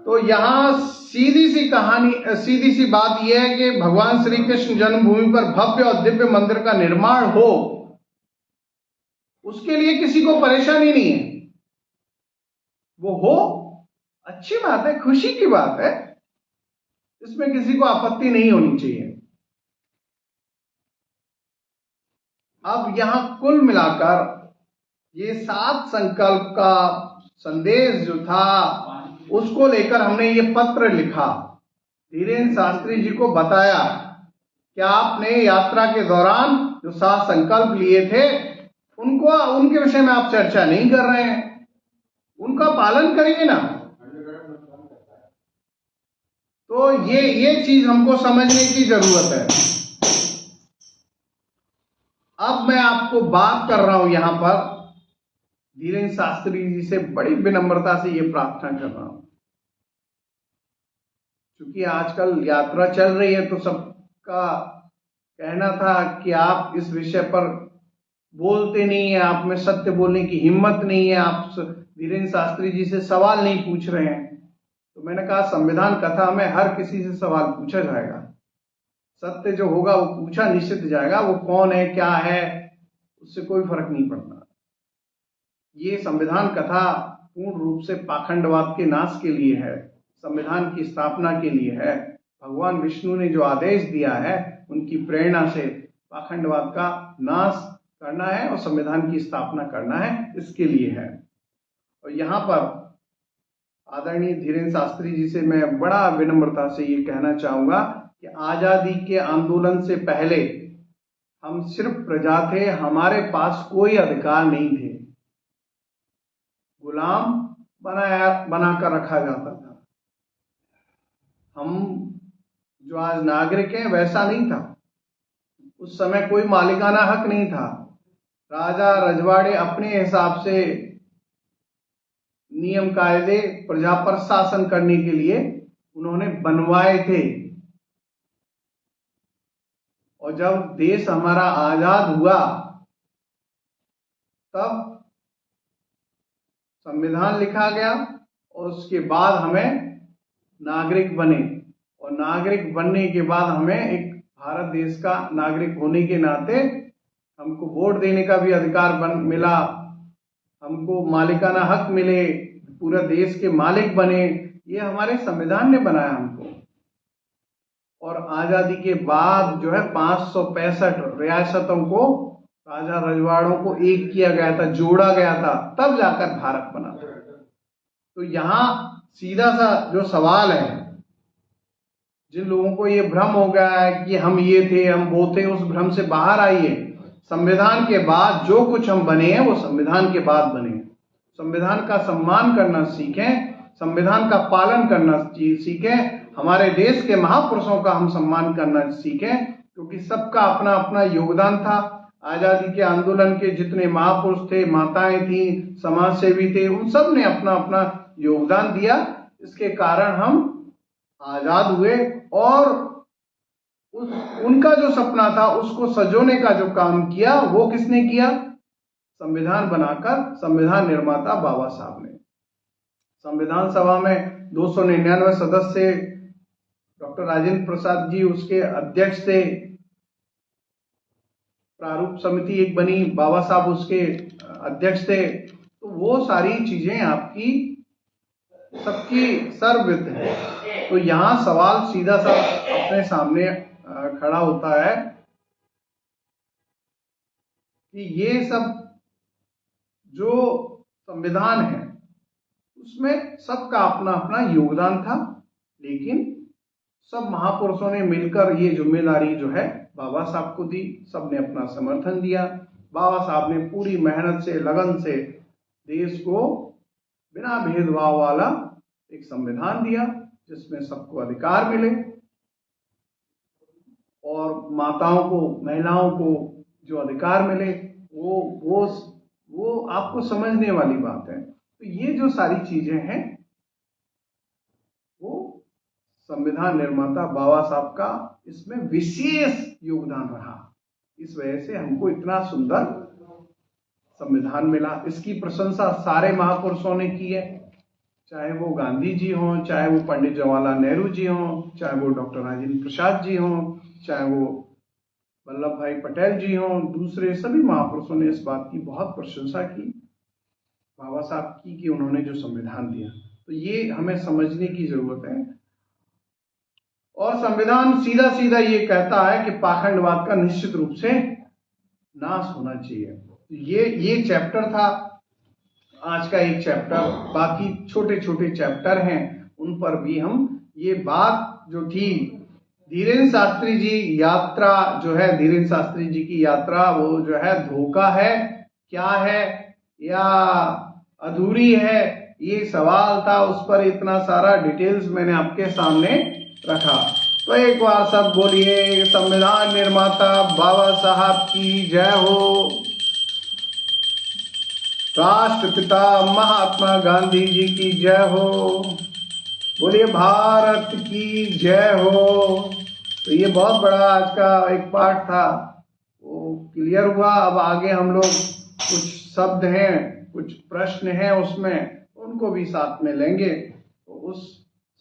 तो यहाँ सीधी सी कहानी, सीधी सी बात यह है कि भगवान श्री कृष्ण जन्मभूमि पर भव्य और दिव्य मंदिर का निर्माण हो, उसके लिए किसी को परेशानी नहीं है। वो हो, अच्छी बात है, खुशी की बात है, इसमें किसी को आपत्ति नहीं होनी चाहिए। अब यहां कुल मिलाकर ये 7 संकल्प का संदेश जो था उसको लेकर हमने ये पत्र लिखा, धीरेन्द्र शास्त्री जी को बताया कि आपने यात्रा के दौरान जो 7 संकल्प लिए थे उनके विषय में आप चर्चा नहीं कर रहे हैं, उनका पालन करिए ना। तो ये चीज हमको समझने की जरूरत है। अब मैं आपको बात कर रहा हूं यहां पर, धीरेन्द्र शास्त्री जी से बड़ी विनम्रता से ये प्रार्थना कर रहा हूं, क्योंकि आजकल यात्रा चल रही है तो सबका कहना था कि आप इस विषय पर बोलते नहीं है, आप में सत्य बोलने की हिम्मत नहीं है, आप धीरेन्द्र शास्त्री जी से सवाल नहीं पूछ रहे हैं। तो मैंने कहा संविधान कथा में हर किसी से सवाल पूछा जाएगा, सत्य जो होगा वो पूछा निश्चित जाएगा, वो कौन है क्या है उससे कोई फर्क नहीं पड़ता। ये संविधान कथा पूर्ण रूप से पाखंडवाद के नाश के लिए है, संविधान की स्थापना के लिए है। भगवान विष्णु ने जो आदेश दिया है उनकी प्रेरणा से पाखंडवाद का नाश करना है और संविधान की स्थापना करना है, इसके लिए है। और यहाँ पर आदरणीय धीरेन्द्र शास्त्री जी से मैं बड़ा विनम्रता से ये कहना चाहूंगा कि आजादी के आंदोलन से पहले हम सिर्फ प्रजा थे, हमारे पास कोई अधिकार नहीं थे, गुलाम बनाकर रखा जाता था। हम जो आज नागरिक हैं वैसा नहीं था। उस समय कोई मालिकाना हक नहीं था। राजा रजवाड़े अपने हिसाब से नियम कायदे प्रजा पर शासन करने के लिए उन्होंने बनवाए थे। और जब देश हमारा आजाद हुआ तब संविधान लिखा गया और उसके बाद हमें नागरिक बने, और नागरिक बनने के बाद हमें एक भारत देश का नागरिक होने के नाते हमको वोट देने का भी अधिकार मिला, हमको मालिकाना हक मिले, पूरा देश के मालिक बने। ये हमारे संविधान ने बनाया हमको। और आजादी के बाद जो है 565 रियासतों को, राजा रजवाड़ों को एक किया गया था, जोड़ा गया था, तब जाकर भारत बना। तो यहाँ सीधा सा जो सवाल है, जिन लोगों को ये भ्रम हो गया है कि हम ये थे हम वो थे, उस भ्रम से बाहर आइए। संविधान के बाद जो कुछ हम बने हैं वो संविधान के बाद बने हैं। संविधान का सम्मान करना सीखें, संविधान का पालन करना सीखें, हमारे देश के महापुरुषों का हम सम्मान करना सीखें, क्योंकि सबका अपना अपना योगदान था। आजादी के आंदोलन के जितने महापुरुष थे, माताएं थी, समाज सेवी थे, उन सब ने अपना अपना योगदान दिया। इसके कारण हम आजाद हुए और उनका जो सपना था उसको सजोने का जो काम किया वो किसने किया? संविधान बनाकर संविधान निर्माता बाबा साहब ने। संविधान सभा में 299 सदस्य, डॉक्टर राजेंद्र प्रसाद जी उसके अध्यक्ष थे। प्रारूप समिति एक बनी, बाबा साहब उसके अध्यक्ष थे। तो वो सारी चीजें आपकी सबकी सर्वविदित है। तो यहाँ सवाल सीधा सा अपने सामने खड़ा होता है कि ये सब जो संविधान है उसमें सबका अपना अपना योगदान था, लेकिन सब महापुरुषों ने मिलकर ये जिम्मेदारी जो है बाबा साहब को दी। सबने अपना समर्थन दिया। बाबा साहब ने पूरी मेहनत से, लगन से देश को बिना भेदभाव वाला एक संविधान दिया जिसमें सबको अधिकार मिले, और माताओं को, महिलाओं को जो अधिकार मिले वो आपको समझने वाली बात है। तो ये जो सारी चीजें हैं वो संविधान निर्माता बाबा साहब का इसमें विशेष योगदान रहा। इस वजह से हमको इतना सुंदर संविधान मिला। इसकी प्रशंसा सारे महापुरुषों ने की है, चाहे वो गांधी जी हों, चाहे वो पंडित जवाहरलाल नेहरू जी हों, चाहे वो डॉक्टर राजेंद्र प्रसाद जी हों, चाहे वो वल्लभ भाई पटेल जी हों, दूसरे सभी महापुरुषों ने इस बात की बहुत प्रशंसा की बाबा साहब की कि उन्होंने जो संविधान दिया। तो ये हमें समझने की जरूरत है। और संविधान सीधा सीधा ये कहता है कि पाखंडवाद का निश्चित रूप से नाश होना चाहिए। ये चैप्टर था आज का एक चैप्टर। बाकी छोटे छोटे चैप्टर हैं, उन पर भी हम ये बात जो थी धीरेन्द्र शास्त्री जी यात्रा जो है, धीरेन्द्र शास्त्री जी की यात्रा वो जो है धोखा है क्या है या अधूरी है, ये सवाल था। उस पर इतना सारा डिटेल्स मैंने आपके सामने रखा। तो एक बार सब बोलिए संविधान निर्माता बाबा साहब की जय हो, राष्ट्रपिता महात्मा गांधी जी की जय हो, बोलिए भारत की जय हो। तो ये बहुत बड़ा आज का एक पार्ट था, वो क्लियर हुआ। अब आगे हम लोग कुछ शब्द हैं, कुछ प्रश्न हैं उसमें, उनको भी साथ में लेंगे। तो उस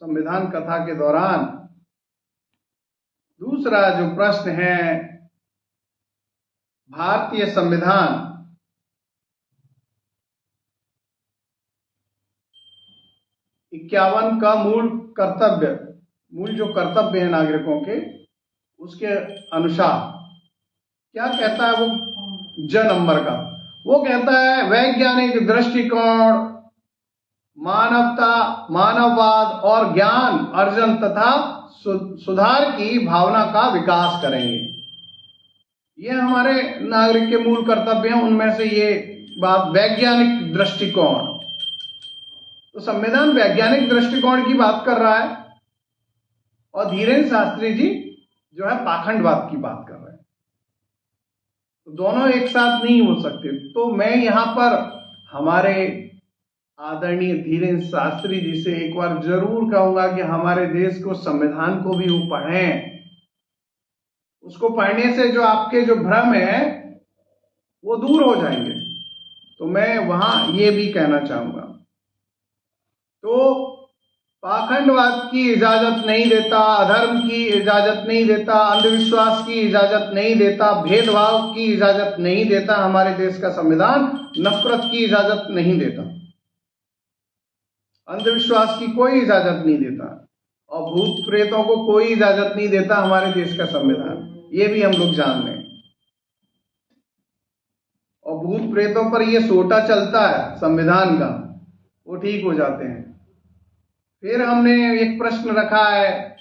संविधान कथा के दौरान दूसरा जो प्रश्न है, भारतीय संविधान इक्यावन का मूल जो कर्तव्य है नागरिकों के, उसके अनुसार क्या कहता है वो ज नंबर का? वो कहता है वैज्ञानिक दृष्टिकोण, मानवता, मानववाद और ज्ञान अर्जन तथा सुधार की भावना का विकास करेंगे। ये हमारे नागरिक के मूल कर्तव्य हैं। उनमें से ये बात वैज्ञानिक दृष्टिकोण, तो संविधान वैज्ञानिक दृष्टिकोण की बात कर रहा है। और धीरेन्द्र शास्त्री जी जो है पाखंडवाद की बात कर रहे हैं। तो दोनों एक साथ नहीं हो सकते। तो मैं यहाँ पर हमारे आदरणीय धीरेन्द्र शास्त्री जी से एक बार जरूर कहूंगा कि हमारे देश को, संविधान को भी वो पढ़ें। उसको पढ़ने से जो आपके जो भ्रम है वो दूर हो जाएंगे। तो मैं वहां ये भी कहना चाहूंगा। तो पाखंडवाद की इजाजत नहीं देता, अधर्म की इजाजत नहीं देता, अंधविश्वास की इजाजत नहीं देता, भेदभाव की इजाजत नहीं देता हमारे देश का संविधान, नफरत की इजाजत नहीं देता, अंधविश्वास की कोई इजाजत नहीं देता, और भूत प्रेतों को कोई इजाजत नहीं देता हमारे देश का संविधान। ये भी हम लोग जान लें। और भूत प्रेतों पर ये सोटा चलता है संविधान का, वो ठीक हो जाते हैं। फिर हमने एक प्रश्न रखा है,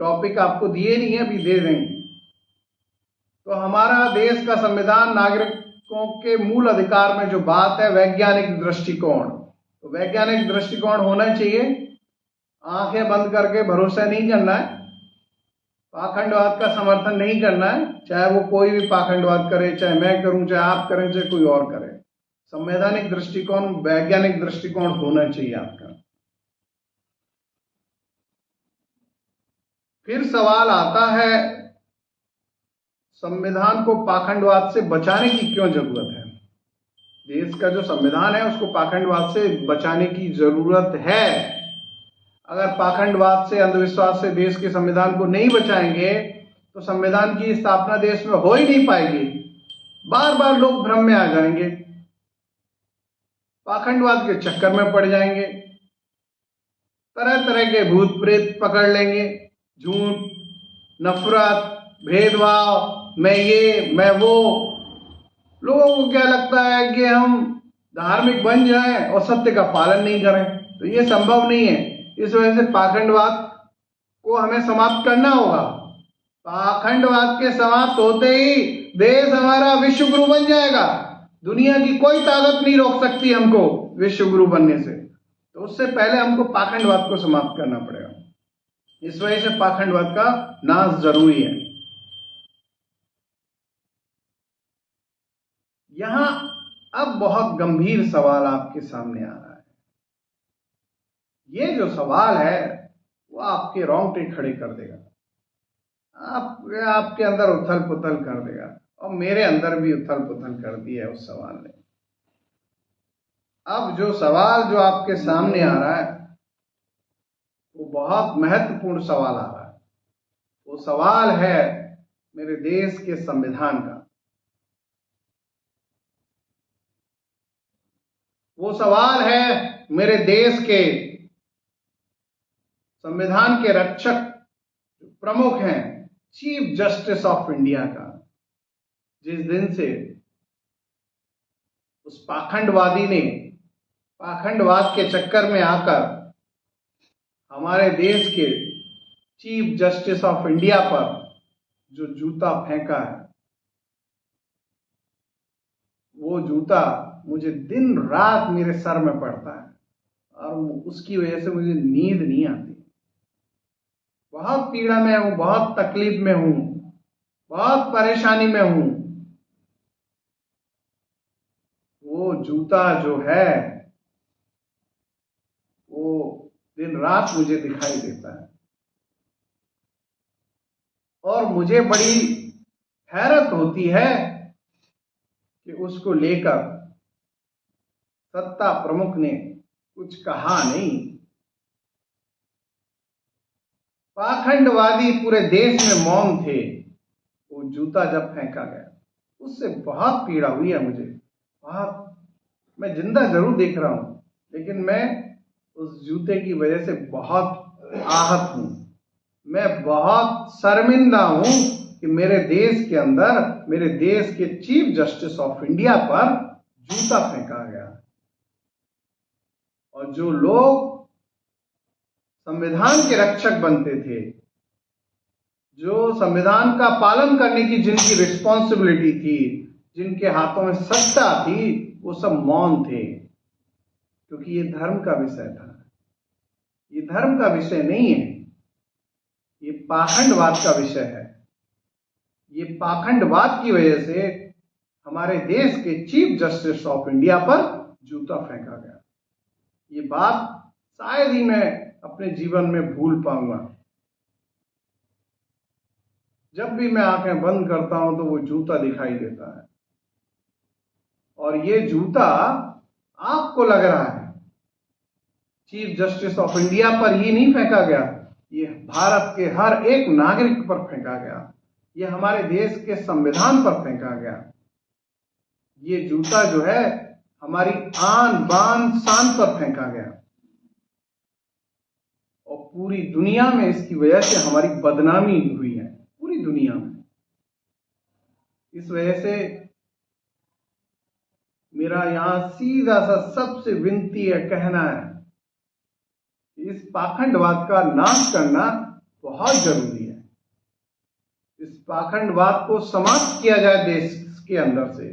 टॉपिक आपको दिए नहीं है, अभी दे देंगे। तो हमारा देश का संविधान नागरिकों के मूल अधिकार में जो बात है, वैज्ञानिक दृष्टिकोण, तो वैज्ञानिक दृष्टिकोण होना चाहिए। आंखें बंद करके भरोसा नहीं करना है, पाखंडवाद का समर्थन नहीं करना है, चाहे वो कोई भी पाखंडवाद करे, चाहे मैं करूं, चाहे आप करें, चाहे कोई और करे। संवैधानिक दृष्टिकोण, वैज्ञानिक दृष्टिकोण होना चाहिए आपका। फिर सवाल आता है, संविधान को पाखंडवाद से बचाने की क्यों जरूरत है? देश का जो संविधान है उसको पाखंडवाद से बचाने की जरूरत है। अगर पाखंडवाद से, अंधविश्वास से देश के संविधान को नहीं बचाएंगे तो संविधान की स्थापना देश में हो ही नहीं पाएगी। बार बार लोग भ्रम में आ जाएंगे, पाखंडवाद के चक्कर में पड़ जाएंगे, तरह तरह के भूत प्रेत पकड़ लेंगे, झूठ, नफरत, भेदभाव, मैं ये मैं वो। लोगों को क्या लगता है कि हम धार्मिक बन जाएं और सत्य का पालन नहीं करें, तो ये संभव नहीं है। इस वजह से पाखंडवाद को हमें समाप्त करना होगा। पाखंडवाद के समाप्त होते ही देश हमारा विश्व गुरु बन जाएगा। दुनिया की कोई ताकत नहीं रोक सकती हमको विश्व गुरु बनने से। तो उससे पहले हमको पाखंडवाद को समाप्त करना पड़ेगा। इस वजह से पाखंडवाद का नाश जरूरी है। यहां अब बहुत गंभीर सवाल आपके सामने आ रहा है। ये जो सवाल है वो आपके रोंगटे खड़े कर देगा, आपके अंदर उथल पुथल कर देगा, और मेरे अंदर भी उथल पुथल कर दिया है उस सवाल ने। अब जो सवाल जो आपके सामने आ रहा है वो बहुत महत्वपूर्ण सवाल आ रहा है। वो सवाल है मेरे देश के संविधान का। वो सवाल है मेरे देश के संविधान के रक्षक प्रमुख हैं, चीफ जस्टिस ऑफ इंडिया का। जिस दिन से उस पाखंडवादी ने पाखंडवाद के चक्कर में आकर हमारे देश के चीफ जस्टिस ऑफ इंडिया पर जो जूता फेंका है, वो जूता मुझे दिन रात मेरे सर में पड़ता है और उसकी वजह से मुझे नींद नहीं आती। बहुत पीड़ा में हूं, बहुत तकलीफ में हूं, बहुत परेशानी में हूं। वो जूता जो है वो दिन रात मुझे दिखाई देता है और मुझे बड़ी हैरत होती है कि उसको लेकर सत्ता प्रमुख ने कुछ कहा नहीं। पाखंडवादी पूरे देश में मौन थे। वो जूता जब फेंका गया उससे बहुत पीड़ा हुई है मुझे, बहुत। मैं जिंदा जरूर देख रहा हूं, लेकिन मैं उस जूते की वजह से बहुत आहत हूं। मैं बहुत शर्मिंदा हूं कि मेरे देश के अंदर, मेरे देश के चीफ जस्टिस ऑफ इंडिया पर जूता फेंका गया। और जो लोग संविधान के रक्षक बनते थे, जो संविधान का पालन करने की जिनकी रिस्पॉन्सिबिलिटी थी, जिनके हाथों में सत्ता थी, वो सब मौन थे, क्योंकि ये धर्म का विषय था। ये धर्म का विषय नहीं है। ये पाखंडवाद का विषय है। ये पाखंडवाद की वजह से हमारे देश के चीफ जस्टिस ऑफ इंडिया पर जूता फेंका गया। ये बात शायद ही मैं अपने जीवन में भूल पाऊंगा। जब भी मैं आंखें बंद करता हूं तो वो जूता दिखाई देता है, और ये जूता आपको लग रहा है चीफ जस्टिस ऑफ इंडिया पर ही नहीं फेंका गया, ये भारत के हर एक नागरिक पर फेंका गया, ये हमारे देश के संविधान पर फेंका गया। ये जूता जो है हमारी आन बान शान पर फेंका गया, और पूरी दुनिया में इसकी वजह से हमारी बदनामी हुई है, पूरी दुनिया में। इस वजह से मेरा यहां सीधा सा सबसे विनती है, कहना है, इस पाखंडवाद का नाश करना बहुत जरूरी है। इस पाखंडवाद को समाप्त किया जाए देश के अंदर से,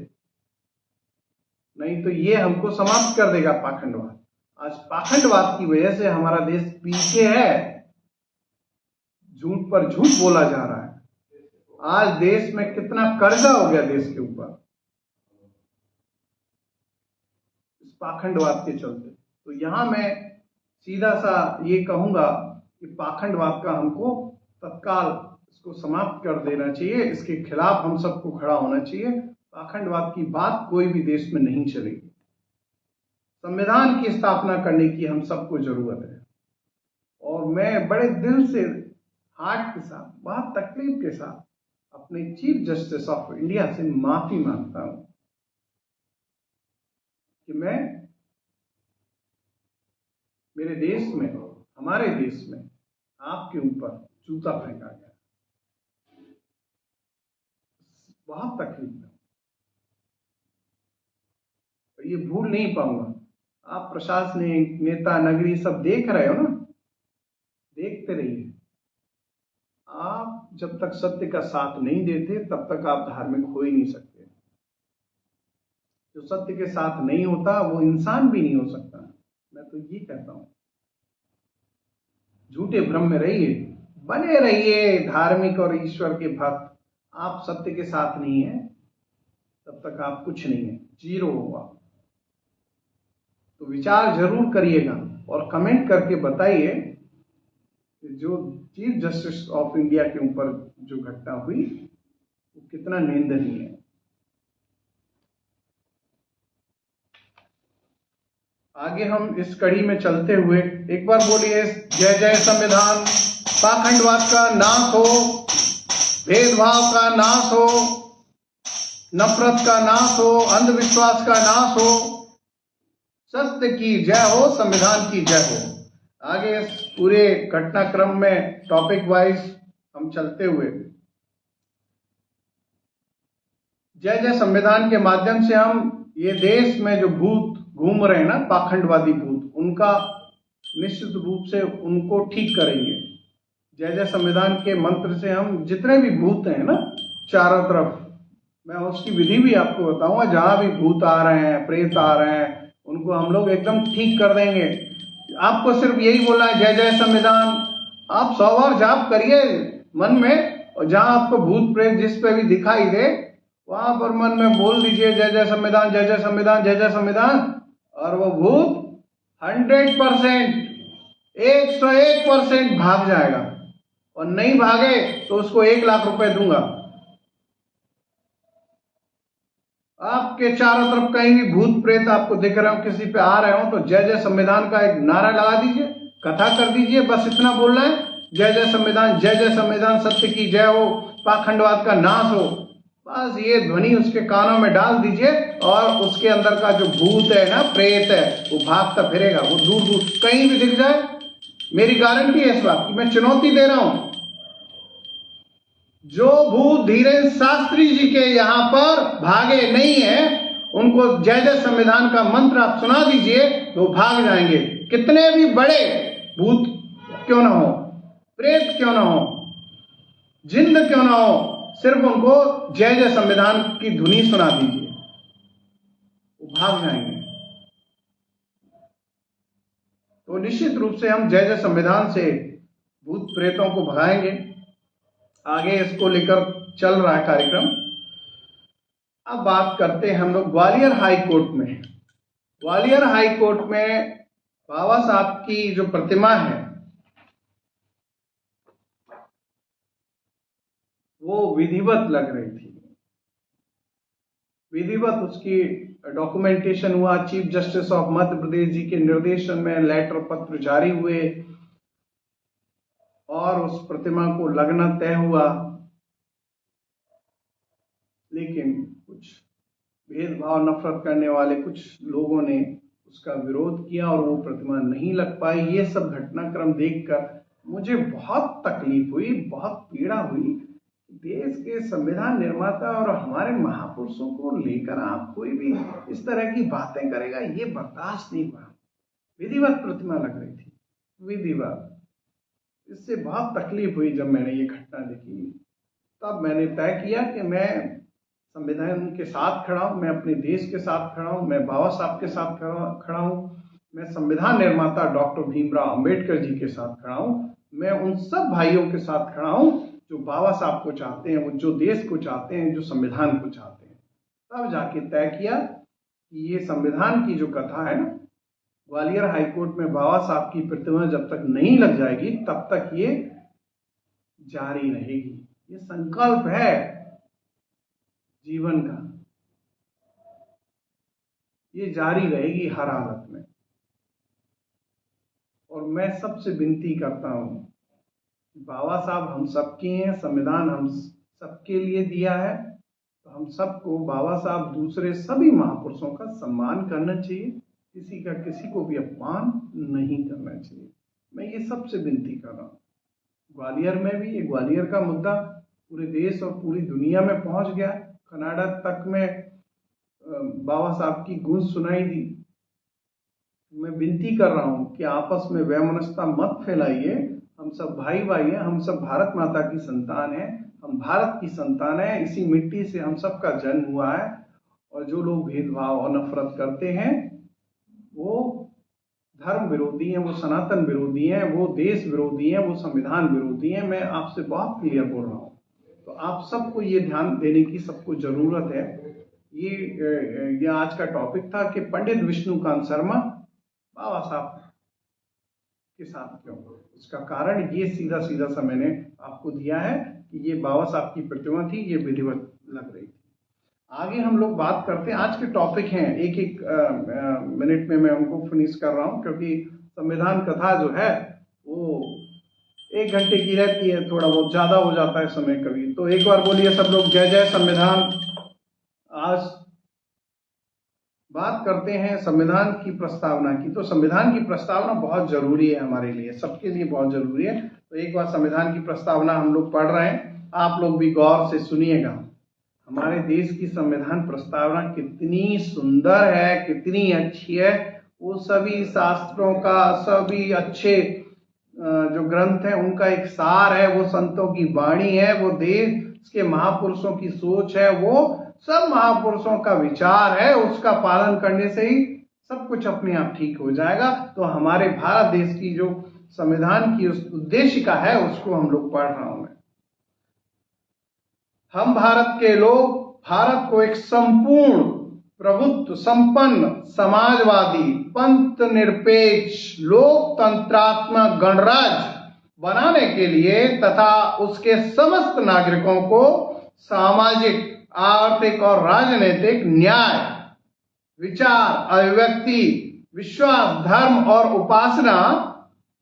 नहीं तो ये हमको समाप्त कर देगा पाखंडवाद। आज पाखंडवाद की वजह से हमारा देश पीछे है, झूठ पर झूठ बोला जा रहा है। आज देश में कितना कर्जा हो गया देश के ऊपर इस पाखंडवाद के चलते। तो यहां मैं सीधा सा ये कहूंगा कि पाखंडवाद का हमको तत्काल इसको समाप्त कर देना चाहिए, इसके खिलाफ हम सबको खड़ा होना चाहिए। पाखंडवाद की बात कोई भी देश में नहीं चलेगी। संविधान की स्थापना करने की हम सबको जरूरत है, और मैं बड़े दिल से, हार्ट के साथ, बहुत तकलीफ के साथ अपने चीफ जस्टिस ऑफ इंडिया से माफी मांगता हूं कि मैं मेरे देश में, हमारे देश में आपके ऊपर जूता फेंका गया, बहुत तकलीफ है, ये भूल नहीं पाऊंगा। आप प्रशासनिक नेता नगरी सब देख रहे हो ना, देखते रहिए। आप जब तक सत्य का साथ नहीं देते तब तक आप धार्मिक हो ही नहीं सकते। जो सत्य के साथ नहीं होता वो इंसान भी नहीं हो सकता। मैं तो ये कहता हूं, झूठे भ्रम में रहिए, बने रहिए धार्मिक और ईश्वर के भक्त। आप सत्य के साथ नहीं है तब तक आप कुछ नहीं है, जीरो होगा। तो विचार जरूर करिएगा और कमेंट करके बताइए कि जो चीफ जस्टिस ऑफ इंडिया के ऊपर जो घटना हुई वो कितना निंदनीय है। आगे हम इस कड़ी में चलते हुए एक बार बोलिए, जय जय संविधान। पाखंडवाद का नाश हो, भेदभाव का नाश हो, नफरत का नाश हो, अंधविश्वास का नाश हो, सत्य की जय हो, संविधान की जय हो। आगे इस पूरे घटनाक्रम में टॉपिक वाइज हम चलते हुए जय जय संविधान के माध्यम से हम ये देश में जो भूत घूम रहे हैं ना, पाखंडवादी भूत, उनका निश्चित रूप से उनको ठीक करेंगे। जय जय संविधान के मंत्र से हम जितने भी भूत हैं ना चारों तरफ, मैं उसकी विधि भी आपको बताऊंगा। जहां भी भूत आ रहे हैं, प्रेत आ रहे हैं, उनको हम लोग एकदम ठीक कर देंगे। आपको सिर्फ यही बोलना है, जय जय संविधान। आप 100 बार जाप करिए मन में, और जहां आपको भूत प्रेत जिस पे भी दिखाई दे वहां पर मन में बोल दीजिए, जय जय संविधान, जय जय संविधान, जय जय संविधान। और वो भूत 100%, 101% भाग जाएगा, और नहीं भागे तो उसको 1 लाख रुपए दूंगा। आपके चारों तरफ कहीं भी भूत प्रेत आपको दिख रहे हो, किसी पे आ रहे हो, तो जय जय संविधान का एक नारा लगा दीजिए, कथा कर दीजिए। बस इतना बोलना है, जय जय संविधान, जय जय संविधान, सत्य की जय हो, पाखंडवाद का नाश हो। बस ये ध्वनि उसके कानों में डाल दीजिए, और उसके अंदर का जो भूत है ना, प्रेत है, वो भागता फिरेगा। वो दूर दूर कहीं भी दिख जाए, मेरी गारंटी है इस बात की, मैं चुनौती दे रहा हूं। जो भूत धीरेन्द्र शास्त्री जी के यहां पर भागे नहीं है, उनको जय जय संविधान का मंत्र आप सुना दीजिए, तो भाग जाएंगे। कितने भी बड़े भूत क्यों ना हो, प्रेत क्यों ना हो, जिन्न क्यों ना हो, सिर्फ उनको जय जय संविधान की धुनी सुना दीजिए, वो भाग जाएंगे। तो निश्चित रूप से हम जय जय संविधान से भूत प्रेतों को भगाएंगे। आगे इसको लेकर चल रहा है कार्यक्रम। अब बात करते हैं हम लोग ग्वालियर हाई कोर्ट में। ग्वालियर हाई कोर्ट में बाबा साहब की जो प्रतिमा है वो विधिवत लग रही थी। विधिवत उसकी डॉक्यूमेंटेशन हुआ। Chief justice of Madhya Pradesh जी के निर्देशन में लेटर पत्र जारी हुए और उस प्रतिमा को लगना तय हुआ। लेकिन कुछ भेदभाव नफरत करने वाले कुछ लोगों ने उसका विरोध किया और वो प्रतिमा नहीं लग पाई। ये सब घटनाक्रम देखकर मुझे बहुत तकलीफ हुई, बहुत पीड़ा हुई। देश के संविधान निर्माता और हमारे महापुरुषों को लेकर आप कोई भी इस तरह की बातें करेगा, ये बर्दाश्त नहीं हुआ। विधिवत प्रतिमा लग रही थी, विधिवत। इससे बहुत तकलीफ हुई जब मैंने ये घटना देखी। तब मैंने तय किया कि मैं संविधान के साथ खड़ा हूं, मैं अपने देश के साथ खड़ा हूं, मैं बाबा साहब के साथ खड़ा हूं, मैं संविधान निर्माता डॉक्टर भीमराव अंबेडकर जी के साथ खड़ा हूं, मैं उन सब भाइयों के साथ खड़ा हूं जो बाबा साहब को चाहते हैं, वो जो देश को चाहते हैं, जो संविधान को चाहते हैं। तब जाके तय किया कि ये संविधान की जो कथा है ना, ग्वालियर हाईकोर्ट में बाबा साहब की प्रतिमा जब तक नहीं लग जाएगी तब तक ये जारी रहेगी। ये संकल्प है जीवन का, ये जारी रहेगी हर हालत में। और मैं सबसे विनती करता हूं, बाबा साहब हम सबके हैं, संविधान हम सबके लिए दिया है, तो हम सबको बाबा साहब दूसरे सभी महापुरुषों का सम्मान करना चाहिए, किसी का किसी को भी अपमान नहीं करना चाहिए। मैं ये सबसे विनती कर रहा हूँ। ग्वालियर में भी ये ग्वालियर का मुद्दा पूरे देश और पूरी दुनिया में पहुंच गया। कनाडा तक में बाबा साहब की गूंज सुनाई दी। मैं विनती कर रहा हूं कि आपस में वैमनस्यता मत फैलाइए। हम सब भाई भाई हैं, हम सब भारत माता की संतान हैं, हम भारत की संतान हैं। इसी मिट्टी से हम सबका जन्म हुआ है। और जो लोग भेदभाव और नफरत करते हैं वो धर्म विरोधी हैं, वो सनातन विरोधी हैं, वो देश विरोधी हैं, वो संविधान विरोधी हैं। मैं आपसे बहुत क्लियर बोल रहा हूँ। तो आप सबको ये ध्यान देने की सबको जरूरत है। ये आज का टॉपिक था कि पंडित विष्णुकांत शर्मा बाबा साहब के साथ क्यों। उसका कारण ये सीधा सीधा सा मैंने आपको दिया है कि ये बाबा साहब की प्रतिमा थी, ये विधिवत लग रही थी। आगे हम लोग बात करते हैं। आज के टॉपिक हैं, एक एक मिनट में मैं उनको फिनिश कर रहा हूं, क्योंकि संविधान कथा जो है वो 1 घंटे की रहती है, थोड़ा बहुत ज्यादा हो जाता है समय कभी। तो एक बार बोलिए सब लोग, जय जय संविधान। आज बात करते हैं संविधान की प्रस्तावना की। तो संविधान की प्रस्तावना बहुत जरूरी है हमारे लिए, सबके लिए बहुत जरूरी है। तो एक बार संविधान की प्रस्तावना हम लोग पढ़ रहे हैं, आप लोग भी गौर से सुनिएगा। हमारे देश की संविधान प्रस्तावना कितनी सुंदर है, कितनी अच्छी है। वो सभी शास्त्रों का, सभी अच्छे जो ग्रंथ हैं उनका एक सार है। वो संतों की वाणी है, वो देश के महापुरुषों की सोच है, वो सब महापुरुषों का विचार है। उसका पालन करने से ही सब कुछ अपने आप ठीक हो जाएगा। तो हमारे भारत देश की जो संविधान की उस उद्देशिका है उसको हम लोग पढ़ रहा हूं मैं। हम भारत के लोग भारत को एक संपूर्ण प्रभुत्व संपन्न समाजवादी पंथ निरपेक्ष लोकतंत्रात्मक गणराज्य बनाने के लिए तथा उसके समस्त नागरिकों को सामाजिक, आर्थिक और राजनीतिक न्याय, विचार, अभिव्यक्ति, विश्वास, धर्म और उपासना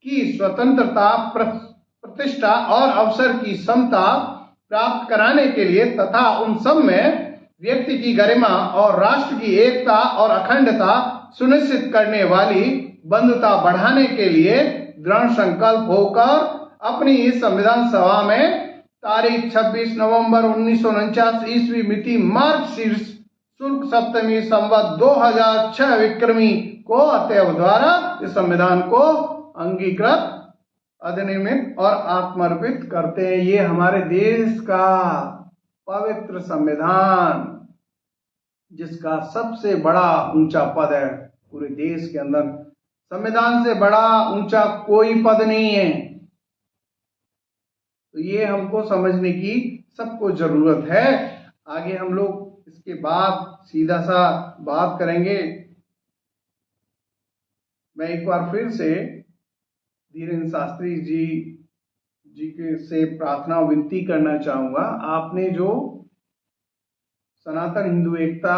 की स्वतंत्रता, प्रतिष्ठा और अवसर की समता प्राप्त कराने के लिए तथा उन सब में व्यक्ति की गरिमा और राष्ट्र की एकता और अखंडता सुनिश्चित करने वाली बंधुता बढ़ाने के लिए दृढ़ संकल्प होकर अपनी इस संविधान सभा में तारीख 26 नवंबर 1949 ईस्वी मिति मार्च शीर्ष शुल्क सप्तमी संवत 2006 विक्रमी को अतएव द्वारा इस संविधान को अंगीकृत, अधिनियमित और आत्मर्पित करते हैं। ये हमारे देश का पवित्र संविधान, जिसका सबसे बड़ा ऊंचा पद है पूरे देश के अंदर। संविधान से बड़ा ऊंचा कोई पद नहीं है। तो ये हमको समझने की सबको जरूरत है। आगे हम लोग इसके बाद सीधा सा बात करेंगे। मैं एक बार फिर से धीरेन्द्र शास्त्री जी के से प्रार्थना विनती करना चाहूंगा। आपने जो सनातन हिंदू एकता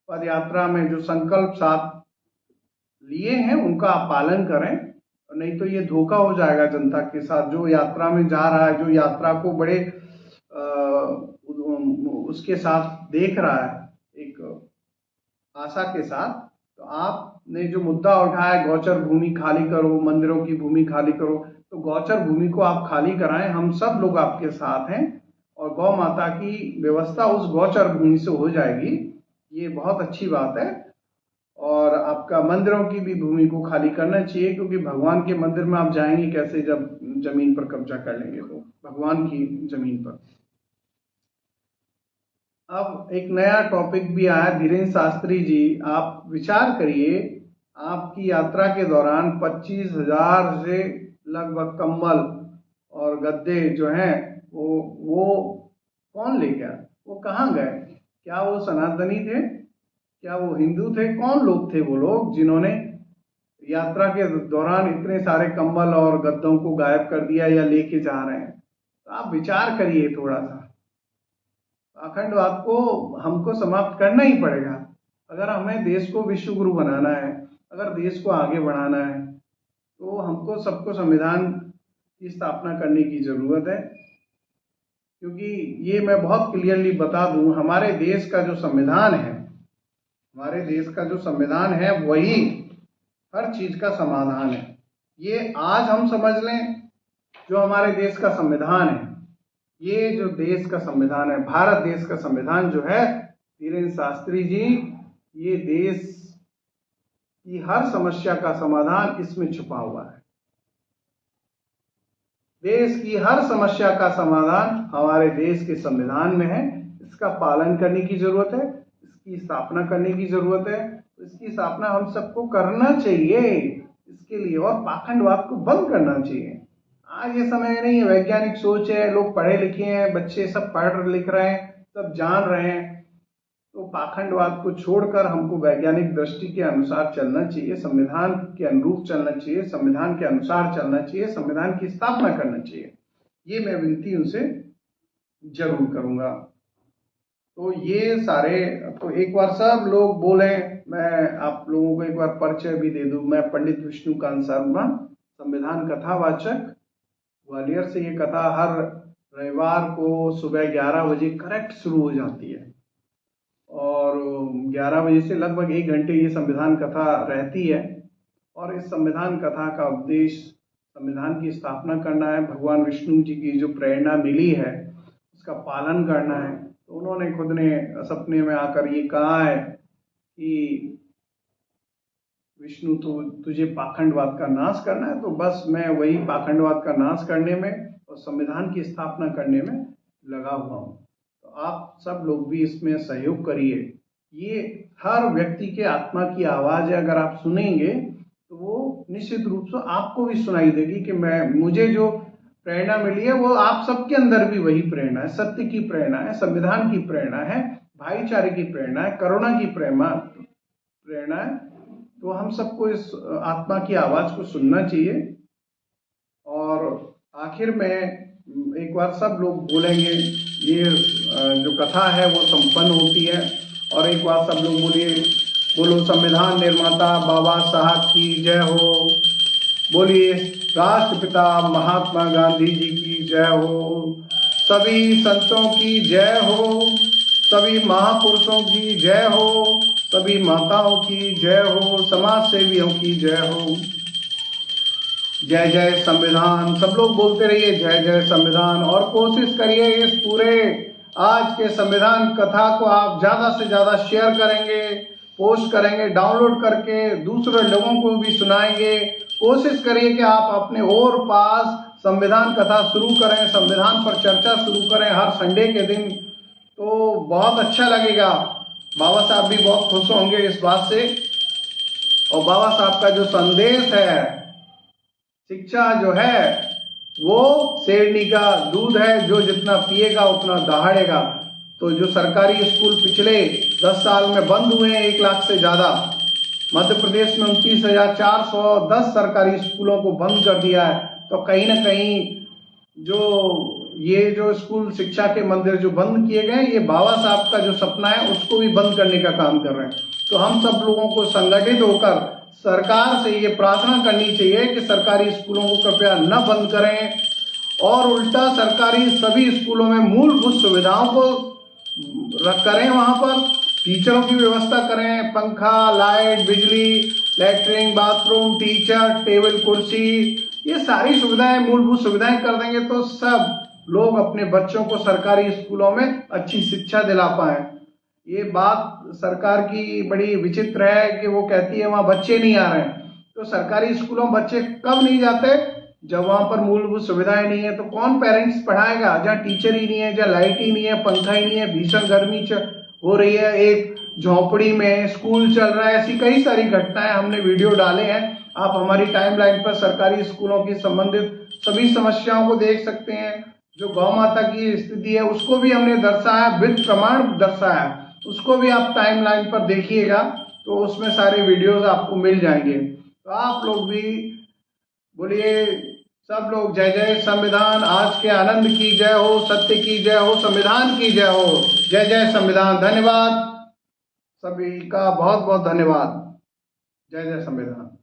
पद यात्रा में जो संकल्प साथ लिए हैं उनका आप पालन करें, नहीं तो ये धोखा हो जाएगा जनता के साथ। जो यात्रा में जा रहा है, जो यात्रा को बड़े उसके साथ देख रहा है एक आशा के साथ, तो आपने जो मुद्दा उठाया गौचर भूमि खाली करो, मंदिरों की भूमि खाली करो, तो गौचर भूमि को आप खाली कराएं। हम सब लोग आपके साथ हैं और गौ माता की व्यवस्था उस गौचर भूमि से हो जाएगी। ये बहुत अच्छी बात है। और आपका मंदिरों की भी भूमि को खाली करना चाहिए, क्योंकि भगवान के मंदिर में आप जाएंगे कैसे जब जमीन पर कब्जा कर लेंगे, तो भगवान की जमीन पर। अब एक नया टॉपिक भी आया। धीरेन्द्र शास्त्री जी, आप विचार करिए, आपकी यात्रा के दौरान 25,000 से लगभग कंबल और गद्दे जो हैं वो कौन ले गया? वो कहाँ गए? क्या वो सनातनी थे? क्या वो हिंदू थे? कौन लोग थे वो लोग जिन्होंने यात्रा के दौरान इतने सारे कंबल और गद्दों को गायब कर दिया या लेके जा रहे हैं? तो आप विचार करिए थोड़ा सा। पाखंडवाद को हमको समाप्त करना ही पड़ेगा। अगर हमें देश को विश्व गुरु बनाना है, अगर देश को आगे बढ़ाना है, तो हमको सबको संविधान की स्थापना करने की जरूरत है। क्योंकि ये मैं बहुत क्लियरली बता दूं, हमारे देश का जो संविधान है, हमारे देश का जो संविधान है वही हर चीज का समाधान है। ये आज हम समझ लें, जो हमारे देश का संविधान है, ये जो देश का संविधान है, भारत देश का संविधान जो है, धीरेन्द्र शास्त्री जी, ये देश की हर समस्या का समाधान इसमें छुपा हुआ है। देश की हर समस्या का समाधान हमारे देश के संविधान में है। इसका पालन करने की जरूरत है, इसकी स्थापना करने की जरूरत है। इसकी स्थापना हम सबको करना चाहिए इसके लिए, और पाखंडवाद को बंद करना चाहिए। आज ये समय नहीं है, वैज्ञानिक सोच है, लोग पढ़े लिखे हैं, बच्चे सब पढ़ लिख रहे हैं, सब जान रहे हैं। तो पाखंडवाद को छोड़कर हमको वैज्ञानिक दृष्टि के अनुसार चलना चाहिए, संविधान के अनुरूप चलना चाहिए, संविधान के अनुसार चलना चाहिए, संविधान की स्थापना करना चाहिए। ये मैं विनती उनसे जरूर करूंगा। तो ये सारे, तो एक बार सब लोग बोले, मैं आप लोगों को एक बार परिचय भी दे दूं। मैं पंडित विष्णुकांत शर्मा, संविधान कथावाचक, ग्वालियर से। ये कथा हर रविवार को सुबह 11 बजे करेक्ट शुरू हो जाती है और 11 बजे से लगभग 1 घंटे ये संविधान कथा रहती है। और इस संविधान कथा का उद्देश्य संविधान की स्थापना करना है। भगवान विष्णु जी की जो प्रेरणा मिली है उसका पालन करना है। तो उन्होंने खुद ने सपने में आकर ये कहा है कि विष्णु, तो तुझे पाखंडवाद का नाश करना है, तो बस मैं वही पाखंडवाद का नाश करने में और संविधान की स्थापना करने में लगा हुआ हूँ। तो आप सब लोग भी इसमें सहयोग करिए। ये हर व्यक्ति के आत्मा की आवाज है। अगर आप सुनेंगे तो वो निश्चित रूप से आपको भी सुनाई देगी कि मुझे जो प्रेरणा मिली है वो आप सबके अंदर भी वही प्रेरणा है। सत्य की प्रेरणा है, संविधान की प्रेरणा है, भाईचारे की प्रेरणा है, करुणा की प्रेरणा है। तो हम सबको इस आत्मा की आवाज को सुनना चाहिए। और आखिर में एक बार सब लोग बोलेंगे, ये जो कथा है वो संपन्न होती है। और एक बार सब लोग बोलो संविधान निर्माता बाबा साहब की जय हो। बोलिए राष्ट्रपिता महात्मा गांधी जी की जय हो। सभी संतों की जय हो, सभी महापुरुषों की जय हो, सभी माताओं की जय हो, समाज सेवियों की जय हो। जय जय संविधान। सब लोग बोलते रहिए जय जय संविधान। और कोशिश करिए इस पूरे आज के संविधान कथा को आप ज्यादा से ज्यादा शेयर करेंगे, पोस्ट करेंगे, डाउनलोड करके दूसरे लोगों को भी सुनाएंगे। कोशिश करिए कि आप अपने और पास संविधान कथा शुरू करें, संविधान पर चर्चा शुरू करें हर संडे के दिन। तो बहुत अच्छा लगेगा। बाबा साहब भी बहुत खुश होंगे इस बात से। और बाबा साहब का जो संदेश है, शिक्षा जो है, वो शेरनी का दूध है, जो जितना पिएगा उतना दहाड़ेगा। तो जो सरकारी स्कूल पिछले 10 साल में बंद हुए हैं, 1 लाख से ज्यादा, मध्य प्रदेश में 29,410 सरकारी स्कूलों को बंद कर दिया है। तो कहीं ना कहीं जो स्कूल शिक्षा के मंदिर जो बंद किए गए, ये बाबा साहब का जो सपना है उसको भी बंद करने का काम कर रहे हैं। तो हम सब लोगों को संगठित होकर सरकार से ये प्रार्थना करनी चाहिए कि सरकारी स्कूलों को कृपया न बंद करें, और उल्टा सरकारी सभी स्कूलों में मूलभूत सुविधाओं को करें, वहां पर टीचरों की व्यवस्था करें, पंखा, लाइट, बिजली, लैट्रिन, बाथरूम, टीचर, टेबल, कुर्सी, ये सारी सुविधाएं, मूलभूत सुविधाएं कर देंगे तो सब लोग अपने बच्चों को सरकारी स्कूलों में अच्छी शिक्षा दिला पाए। ये बात सरकार की बड़ी विचित्र है कि वो कहती है वहां बच्चे नहीं आ रहे हैं। तो सरकारी स्कूलों में बच्चे कब नहीं जाते? जब वहां पर मूलभूत सुविधाएं नहीं है। तो कौन पेरेंट्स पढ़ाएगा जहाँ टीचर ही नहीं है, जहाँ लाइट ही नहीं है, पंखा ही नहीं है, भीषण गर्मी हो रही है, एक झोपड़ी में स्कूल चल रहा है। ऐसी कई सारी घटनाएं हमने वीडियो डाले हैं, आप हमारी टाइमलाइन पर सरकारी स्कूलों की संबंधित सभी समस्याओं को देख सकते हैं। जो गौ माता की स्थिति है उसको भी हमने दर्शाया, विद प्रमाण दर्शाया, उसको भी आप टाइमलाइन पर देखिएगा तो उसमें सारे वीडियोस आपको मिल जाएंगे। तो आप लोग भी बोलिए, सब लोग जय जय संविधान, आज के आनंद की जय हो, सत्य की जय हो, संविधान की जय हो, जय जय संविधान। धन्यवाद, सभी का बहुत बहुत धन्यवाद। जय जय संविधान।